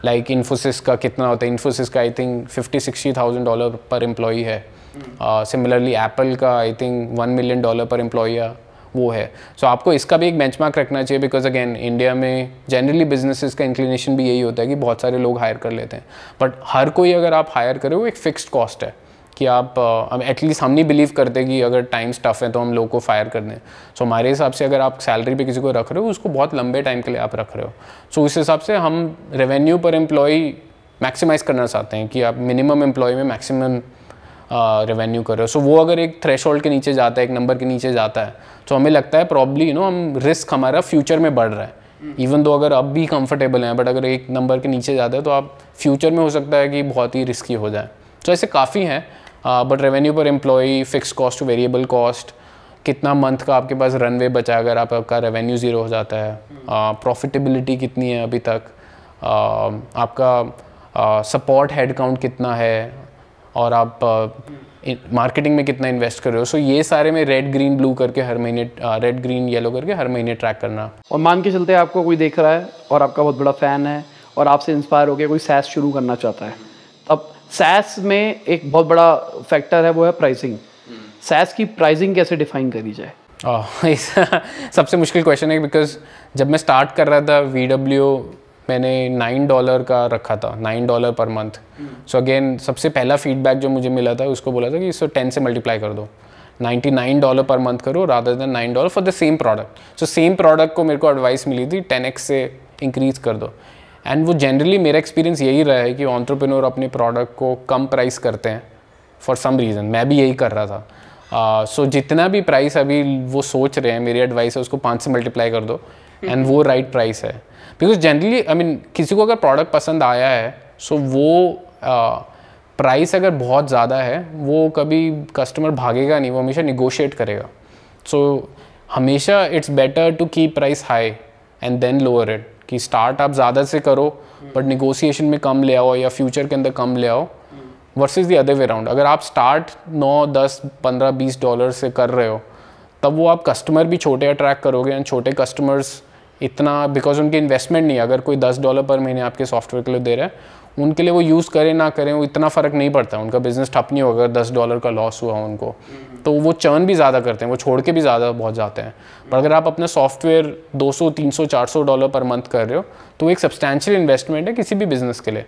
लाइक इन्फोसिस का कितना होता है, इन्फोसिस का आई थिंक $50,000-60,000 पर एम्प्लॉई है। सिमिलरली एप्पल का आई थिंक $1 million पर एम्प्लॉई वो है। सो आपको इसका भी एक बेंचमार्क रखना चाहिए, बिकॉज अगेन इंडिया में जनरली बिजनेसेस का इंक्लिनेशन भी यही होता है कि बहुत सारे लोग हायर कर लेते हैं, बट हर कोई अगर आप हायर करें वो एक फिक्स्ड कॉस्ट है कि आप एटलीस्ट हम नहीं बिलीव करते कि अगर टाइम्स टफ है तो हम लोग को फायर कर दें। सो हमारे हिसाब से अगर आप सैलरी पे किसी को रख रहे हो उसको बहुत लंबे टाइम के लिए आप रख रहे हो। सो उस हिसाब से हम रेवेन्यू पर एम्प्लॉय मैक्सिमाइज करना चाहते हैं कि आप मिनिमम एम्प्लॉय में मैक्सिमम रेवेन्यू कर रहे हो। सो वो अगर एक थ्रेशोल्ड के नीचे जाता है, एक नंबर के नीचे जाता है, तो हमें लगता है प्रॉब्ली हम रिस्क हमारा फ्यूचर में बढ़ रहा है। इवन तो अगर अब भी कंफर्टेबल हैं, बट अगर एक नंबर के नीचे जाता है तो आप फ्यूचर में हो सकता है कि बहुत ही रिस्की हो जाए। तो ऐसे काफ़ी हैं, बट रेवेन्यू पर employ, fix cost to variable cost, कितना मंथ का आपके पास रनवे बचा अगर आपका रेवेन्यू ज़ीरो हो जाता है, प्रॉफिटेबिलिटी कितनी है अभी तक, आपका सपोर्ट हेड काउंट कितना है, और आप मार्केटिंग में कितना इन्वेस्ट कर रहे हो। सो ये सारे में रेड ग्रीन ब्लू करके हर महीने, रेड ग्रीन येलो करके हर महीने ट्रैक करना। और मान के चलते आपको कोई देख रहा है और आपका बहुत बड़ा फ़ैन है और आपसे इंस्पायर होकर कोई सैस शुरू करना चाहता है। अब सैस में एक बहुत बड़ा फैक्टर है, वो है प्राइसिंग। सैस की प्राइसिंग कैसे डिफाइन करी जाए? सबसे मुश्किल क्वेश्चन है, बिकॉज जब मैं स्टार्ट कर रहा था VW मैंने $9 का रखा था, $9 पर मंथ। सो अगेन सबसे पहला फीडबैक जो मुझे मिला था उसको बोला था कि इसको 10 से मल्टीप्लाई कर दो, $99 पर मंथ करो rather than $9 for the same product. So same product को मेरे को एडवाइस मिली थी 10x से इंक्रीज़ कर दो। एंड वो जनरली मेरा एक्सपीरियंस यही रहा है कि एंटरप्रेन्योर अपने प्रोडक्ट को कम प्राइस करते हैं फॉर सम रीज़न। मैं भी यही कर रहा था। सो जितना भी प्राइस अभी वो सोच रहे हैं, मेरी एडवाइस है उसको 5 से मल्टीप्लाई कर दो, एंड वो राइट प्राइस है। बिकॉज जनरली आई मीन किसी को अगर प्रोडक्ट पसंद आया है, सो वो प्राइस अगर बहुत ज़्यादा है वो कभी कस्टमर भागेगा नहीं, वो हमेशा निगोशिएट करेगा। सो हमेशा it's better to keep price high and then lower it, कि स्टार्ट आप ज़्यादा से करो बट निगोशिएशन में कम ले आओ या फ्यूचर के अंदर कम ले आओ, versus the other way round. अगर आप स्टार्ट 9, 10, 15, $20 से कर रहे हो, तब वो आप कस्टमर भी छोटे अट्रैक्ट करोगे, एंड छोटे कस्टमर्स इतना, बिकॉज उनकी इन्वेस्टमेंट नहीं है। अगर कोई $10 पर महीने आपके सॉफ्टवेयर के लिए दे रहा है, उनके लिए वो यूज़ करें ना करें वो इतना फ़र्क नहीं पड़ता, उनका बिजनेस ठप नहीं होगा अगर $10 का लॉस हुआ उनको, तो वो चर्न भी ज़्यादा करते हैं, वो छोड़ के भी ज़्यादा बहुत जाते हैं। पर अगर आप अपना सॉफ्टवेयर $200, $300, $400 पर मंथ कर रहे हो, तो एक सब्सटैंशियल इन्वेस्टमेंट है किसी भी बिजनेस के लिए,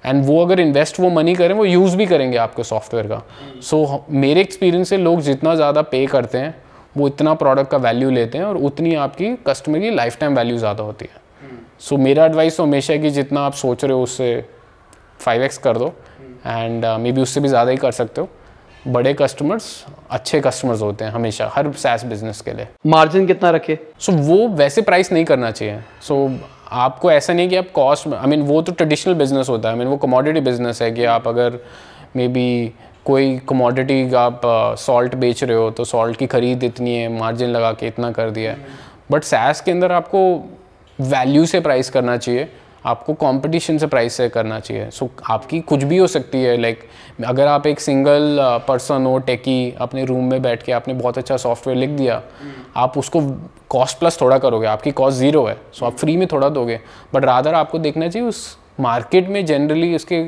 एंड वो अगर इन्वेस्ट वो मनी करें वो यूज़ भी करेंगे आपके सॉफ्टवेयर का। सो मेरे एक्सपीरियंस से लोग जितना ज़्यादा पे करते हैं वो इतना प्रोडक्ट का वैल्यू लेते हैं, और उतनी आपकी कस्टमर की लाइफ टाइम वैल्यू ज़्यादा होती है। सो मेरा एडवाइस तो हमेशा है कि जितना आप सोच रहे हो उससे 5x कर दो, एंड मे बी उससे भी ज़्यादा ही कर सकते हो। बड़े कस्टमर्स अच्छे कस्टमर्स होते हैं हमेशा हर सैस बिजनेस के लिए। मार्जिन कितना रखे? सो वो वैसे प्राइस नहीं करना चाहिए। सो आपको ऐसा नहीं कि आप कॉस्ट, आई मीन वो तो ट्रेडिशनल बिजनेस होता है, आई मीन वो कमोडिटी बिजनेस है कि आप अगर मे बी कोई कमोडिटी आप सॉल्ट बेच रहे हो तो सॉल्ट की खरीद इतनी है, मार्जिन लगा के इतना कर दिया है। बट सैस के अंदर आपको वैल्यू से प्राइस करना चाहिए, आपको कंपटीशन से प्राइस से करना चाहिए। सो आपकी कुछ भी हो सकती है, लाइक अगर आप एक सिंगल पर्सन हो टेकी, अपने रूम में बैठ के आपने बहुत अच्छा सॉफ्टवेयर लिख दिया, आप उसको कॉस्ट प्लस थोड़ा करोगे, आपकी कॉस्ट ज़ीरो है, सो आप फ्री में थोड़ा दोगे। बट रादर आपको देखना चाहिए उस मार्केट में जनरली उसके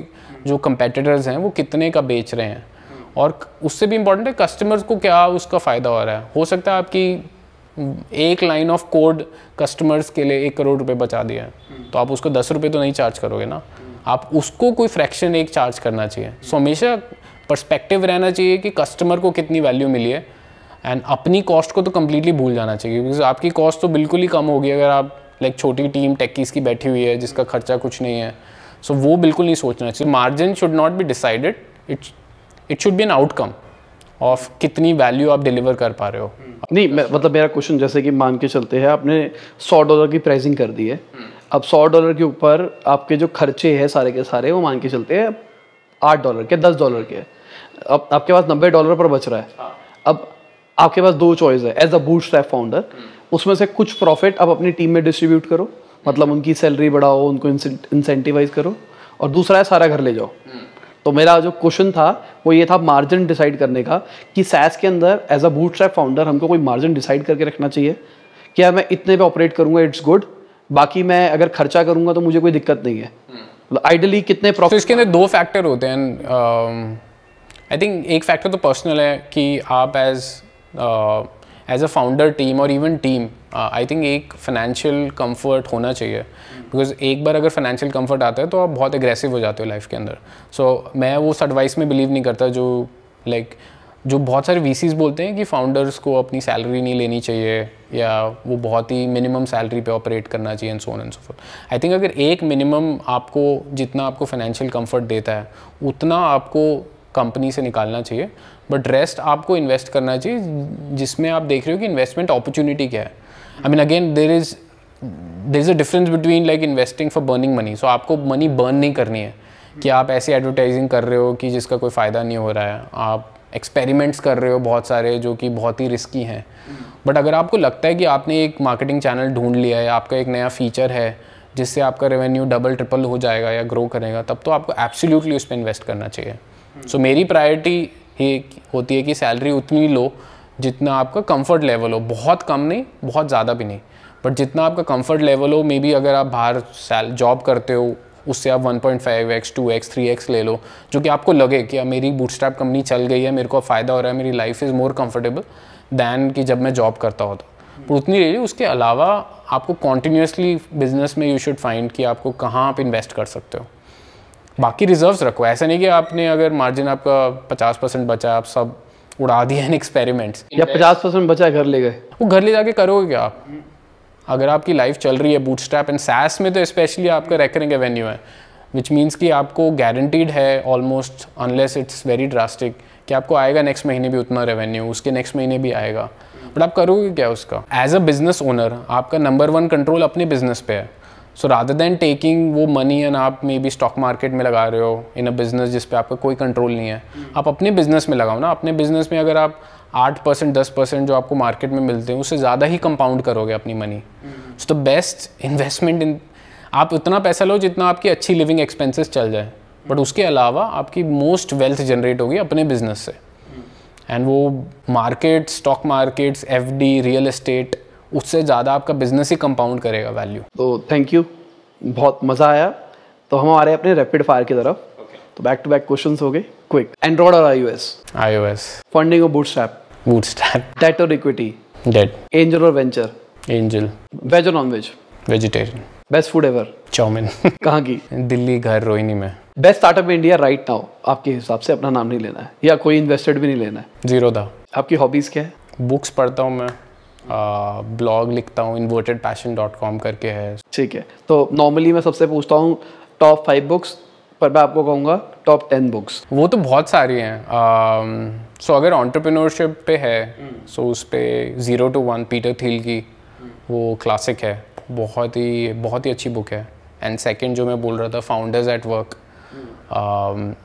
जो कंपेटिटर्स हैं वो कितने का बेच रहे हैं, और उससे भी इम्पॉर्टेंट है कस्टमर्स को क्या उसका फ़ायदा हो रहा है। हो सकता है आपकी एक लाइन ऑफ कोड कस्टमर्स के लिए ₹1 करोड़ बचा दिया है, तो आप उसको ₹10 तो नहीं चार्ज करोगे ना, आप उसको कोई फ्रैक्शन एक चार्ज करना चाहिए। सो हमेशा पर्सपेक्टिव रहना चाहिए कि कस्टमर को कितनी वैल्यू मिली है, एंड अपनी कॉस्ट को तो कम्प्लीटली भूल जाना चाहिए, बिकॉज आपकी कॉस्ट तो बिल्कुल ही कम होगी अगर आप लाइक छोटी टीम टेकीज़ की बैठी हुई है जिसका खर्चा कुछ नहीं है। सो वो बिल्कुल नहीं सोचना चाहिए। Margin should not be decided, it should be an outcome of कितनी वैल्यू आप डिलीवर कर पा रहे हो। नहीं मतलब मेरा क्वेश्चन जैसे कि मान के चलते हैं आपने $100 की प्राइसिंग कर दी है, अब $100 के ऊपर आपके जो खर्चे हैं सारे के सारे वो मान के चलते हैं $8 के, $10 के, अब आपके पास $90 पर बच रहा है। अब आपके पास दो चॉइस है एज अ बूटस्ट्रैप फाउंडर, उसमें से कुछ प्रॉफिट आप अपनी टीम में डिस्ट्रीब्यूट करो, मतलब उनकी सैलरी बढ़ाओ, उनको इंसेंटिवाइज करो, और दूसरा है सारा घर ले जाओ। तो मेरा जो क्वेश्चन था वो ये था मार्जिन डिसाइड करने का, कि सैस के अंदर एज अ बूटस्ट्रैप फाउंडर हमको कोई मार्जिन डिसाइड करके रखना चाहिए, क्या मैं इतने पे ऑपरेट करूंगा इट्स गुड, बाकी मैं अगर खर्चा करूंगा तो मुझे कोई दिक्कत नहीं है। मतलब आइडियली कितने तो प्रॉफिट? इसके अंदर दो फैक्टर होते हैं। आई थिंक एक फैक्टर तो पर्सनल है कि आप एज अ फाउंडर टीम और इवन टीम, आई थिंक एक फाइनेंशियल कंफर्ट होना चाहिए, बिकॉज एक बार अगर फाइनेंशियल कंफर्ट आता है तो आप बहुत एग्रेसिव हो जाते हो लाइफ के अंदर। सो मैं वो एडवाइस में बिलीव नहीं करता जो जो बहुत सारे वीसीज बोलते हैं कि फाउंडर्स को अपनी सैलरी नहीं लेनी चाहिए या वो बहुत ही मिनिमम सैलरी पे ऑपरेट करना चाहिए and so on and so fourth. I think अगर एक मिनिमम आपको जितना आपको फाइनेंशियल कंफर्ट देता है उतना आपको कंपनी से निकालना चाहिए, बट रेस्ट आपको इन्वेस्ट करना चाहिए जिसमें आप देख रहे हो कि इन्वेस्टमेंट अपॉर्चुनिटी क्या है। I mean again there is a difference between like investing for burning money. So आपको मनी बर्न नहीं करनी है कि आप ऐसी एडवर्टाइजिंग कर रहे हो कि जिसका कोई फ़ायदा नहीं हो रहा है, आप एक्सपेरिमेंट्स कर रहे हो बहुत सारे जो कि बहुत ही रिस्की हैं। बट अगर आपको लगता है कि आपने एक मार्केटिंग चैनल ढूंढ लिया है, आपका एक नया फीचर है जिससे आपका रेवेन्यू डबल ट्रिपल हो जाएगा या ग्रो करेगा, तब तो आपको एब्सोल्युटली उस पर इन्वेस्ट करना चाहिए। सो मेरी प्रायोरिटी ये होती है कि सैलरी उतनी लो जितना आपका कंफर्ट लेवल हो, बहुत कम नहीं बहुत ज़्यादा भी नहीं, बट जितना आपका कंफर्ट लेवल हो। मे बी अगर आप बाहर जॉब करते हो उससे आप 1.5x 2x 3x ले लो, जो कि आपको लगे कि अब मेरी बूटस्ट्रैप कंपनी चल गई है, मेरे को फ़ायदा हो रहा है, मेरी life is more comfortable than कि जब मैं जॉब करता होता। पर उतनी ले ली। उसके अलावा आपको कॉन्टीन्यूसली बिजनेस में यू शुड फाइंड कि आपको कहाँ आप इन्वेस्ट कर सकते हो। बाकी रिजर्व्स रखो, ऐसा नहीं कि आपने अगर मार्जिन आपका 50% बचा आप सब उड़ा दिया इन एक्सपेरिमेंट्स, या 50% बचा घर ले गए, वो घर ले जाके करोगे क्या आप? अगर आपकी लाइफ चल रही है बूटस्ट्रैप एंड सैस में तो स्पेशली आपका रेकरिंग रेवेन्यू है, विच मीन्स कि आपको गारंटीड है almost unless it's very drastic कि आपको आएगा नेक्स्ट महीने भी उतना रेवेन्यू, उसके नेक्स्ट महीने भी आएगा। बट आप करोगे क्या उसका? एज अ बिजनेस ओनर आपका नंबर 1 कंट्रोल अपने बिजनेस पे है। सो रादर देन टेकिंग वो मनी एंड आप मे बी स्टॉक मार्केट में लगा रहे हो इन अ बिजनेस जिस पे आपका कोई कंट्रोल नहीं है, आप अपने बिजनेस में लगाओ ना। अपने बिजनेस में अगर आप 8% 10% जो आपको मार्केट में मिलते हैं उससे ज़्यादा ही कंपाउंड करोगे अपनी money. So the best investment इन, आप उतना पैसा लो जितना आपकी अच्छी लिविंग एक्सपेंसेस चल जाए, बट उसके अलावा आपकी मोस्ट वेल्थ जनरेट होगी अपने बिजनेस से। एंड वो market, stock markets, FD, real estate, उससे ज़्यादा आपका बिजनेस ही कंपाउंड करेगा वैल्यू। तो थैंक यू, बहुत मज़ा आया। तो हम आ रहे हैं अपने रैपिड फायर की तरफ। तो बैक टू बैक क्वेश्चंस हो गए, क्विक। एंड्रॉइड और iOS? फंडिंग और बूटस्ट्रैप? बूटस्ट्रैप। डेट और इक्विटी? डेट। एंजल और वेंचर? एंजल। वेज और non veg? Vegetarian. Best food ever? Chowmein. कहाँ की? दिल्ली, घर रोहिणी में। Best startup in India right now आपके हिसाब से? अपना नाम नहीं लेना है या कोई इन्वेस्टेड भी नहीं लेना है। जीरोधा। आपकी हॉबीज क्या है? बुक्स पढ़ता हूँ मैं, ब्लॉग लिखता हूँ, invertedpassion.com करके है। ठीक है, तो नॉर्मली मैं सबसे पूछता हूँ टॉप 5 बुक्स, पर मैं आपको कहूँगा टॉप 10 बुक्स। वो तो बहुत सारी हैं। सो अगर एंटरप्रेन्योरशिप पे है सो उस पे 0 to 1 पीटर थिल की वो क्लासिक है, बहुत ही अच्छी बुक है। एंड सेकंड जो मैं बोल रहा था, founders at work,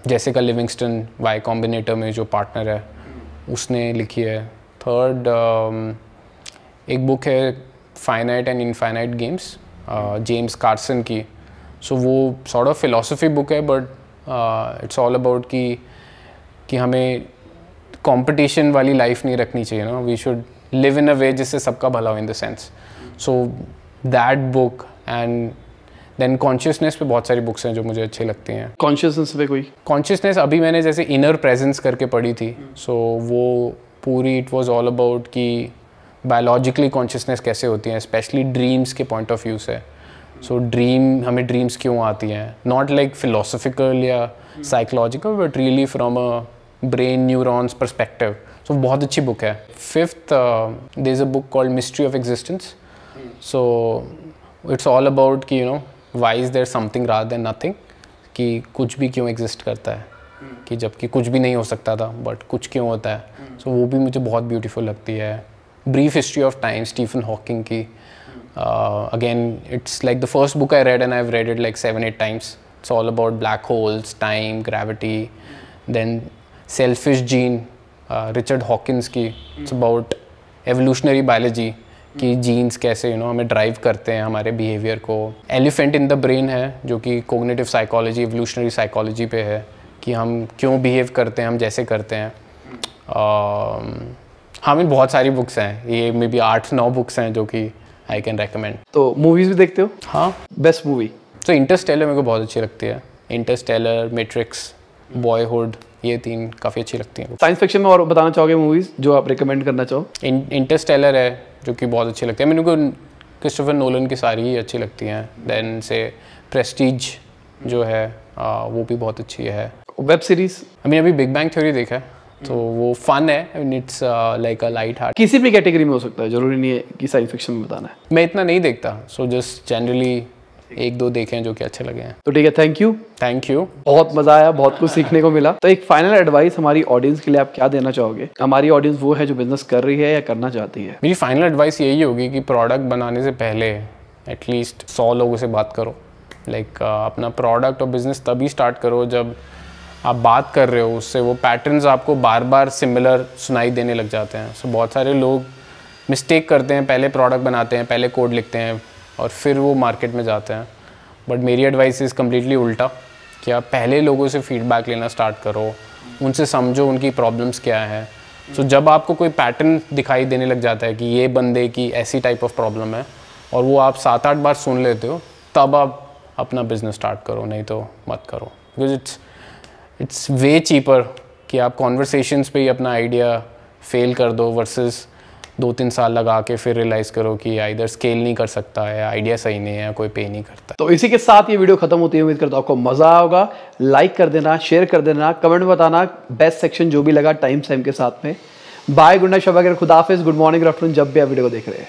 Jessica Livingston Y Combinator में जो पार्टनर है उसने लिखी है। थर्ड एक बुक है finite and infinite games, James Carson की। सो वो सॉर्ट ऑफ फिलोसफी बुक है, बट इट्स ऑल अबाउट कि हमें कंपटीशन वाली लाइफ नहीं रखनी चाहिए ना, we should live in a way जिससे सबका भला हो in the sense. So that book and then consciousness पे बहुत सारी बुक्स हैं जो मुझे अच्छी लगती हैं। कॉन्शियसनेस पे कोई? कॉन्शियसनेस अभी मैंने जैसे इनर प्रेजेंस करके पढ़ी थी, सो वो पूरी इट वाज ऑल अबाउट कि बायोलॉजिकली कॉन्शियसनेस कैसे होती है, स्पेशली ड्रीम्स के पॉइंट ऑफ व्यू से। सो हमें ड्रीम्स क्यों आती हैं, नॉट लाइक फिलोसफिकल या psychological, but really from a brain neurons perspective. So बहुत अच्छी बुक है। Fifth, there is a book called mystery of existence. So it's all about कि you know why is there something rather than nothing, कि कुछ भी क्यों exist करता है, कि जबकि कुछ भी नहीं हो सकता था बट कुछ क्यों होता है। सो वो भी मुझे बहुत ब्यूटीफुल लगती है। Brief history of time, Stephen Hawking की, again it's like the first book I read and I have read it like 7-8 times. It's all about black holes, time, gravity. Then Selfish Gene, Richard Hawkins की, it's about evolutionary biology कि jeans कैसे हमें drive करते हैं हमारे behaviour को। Elephant in the brain है जो कि कोग्निटिव साइकोलॉजी, एवोल्यूशनरी साइकोलॉजी पे है कि हम क्यों बिहेव करते हैं हम जैसे करते हैं। हाँ, बहुत सारी बुक्स हैं, ये मे बी 8-9 बुक्स हैं जो कि आई कैन रेकमेंड। तो मूवीज भी देखते हो? हाँ। Best movie? तो इंटरस्टेलर मेरे को बहुत अच्छी लगती है। इंटरस्टेलर, मैट्रिक्स, बॉयहुड, ये 3 काफ़ी अच्छी लगती हैं। साइंस फिक्शन में और बताना चाहोगे मूवीज जो आप रिकमेंड करना चाहो? इंटरस्टेलर है जो कि बहुत अच्छी लगती है मेरे को। क्रिस्टोफर नोलन की सारी ही अच्छी लगती हैं। देन से प्रेस्टीज जो है वो भी बहुत अच्छी है। Web series? अभी बिग बैंग थ्योरी देखा है, तो वो फन है, it's like a light heart. किसी भी कैटेगरी में हो सकता है, जरूरी नहीं है कि साइंस फिक्शन में बताना है। मैं इतना नहीं देखता, सो जस्ट जनरली 1-2 देखे हैं जो कि अच्छे लगे हैं। तो ठीक है, थैंक यू। थैंक यू, बहुत मजा आया, बहुत कुछ सीखने को मिला। तो एक फाइनल एडवाइस हमारी ऑडियंस के लिए आप क्या देना चाहोगे? हमारी ऑडियंस वो है जो बिजनेस कर रही है या करना चाहती है। मेरी फाइनल एडवाइस यही होगी कि प्रोडक्ट बनाने से पहले एटलीस्ट 100 लोगों से बात करो। लाइक अपना प्रोडक्ट और बिजनेस तभी स्टार्ट करो जब आप बात कर रहे हो उससे वो पैटर्न्स आपको बार बार सिमिलर सुनाई देने लग जाते हैं। सो बहुत सारे लोग मिस्टेक करते हैं, पहले प्रोडक्ट बनाते हैं, पहले कोड लिखते हैं और फिर वो मार्केट में जाते हैं। बट मेरी एडवाइस इज़ कम्प्लीटली उल्टा, कि आप पहले लोगों से फीडबैक लेना स्टार्ट करो, उनसे समझो उनकी प्रॉब्लम्स क्या है। सो जब आपको कोई पैटर्न दिखाई देने लग जाता है कि ये बंदे की ऐसी टाइप ऑफ प्रॉब्लम है और वो आप 7-8 बार सुन लेते हो, तब आप अपना बिजनेस स्टार्ट करो, नहीं तो मत करो। बिकॉज इट्स वे चीपर कि आप कॉन्वर्सेशंस पे ही अपना आइडिया फेल कर दो वर्सेस 2-3 साल लगा के फिर रियलाइज़ करो कि आइदर स्केल नहीं कर सकता है, आइडिया सही नहीं है, कोई पे नहीं करता। तो इसी के साथ ये वीडियो खत्म होती है। उम्मीद करता हूं आपको मजा आया होगा। लाइक कर देना, शेयर कर देना, कमेंट में बताना बेस्ट सेक्शन जो भी लगा टाइम के साथ में। बाय, गुड नाइट, शब, खुदा हाफिज़, गुड मॉर्निंग, गुड आफ्टरनून, जब भी आप वीडियो को देख रहे हैं।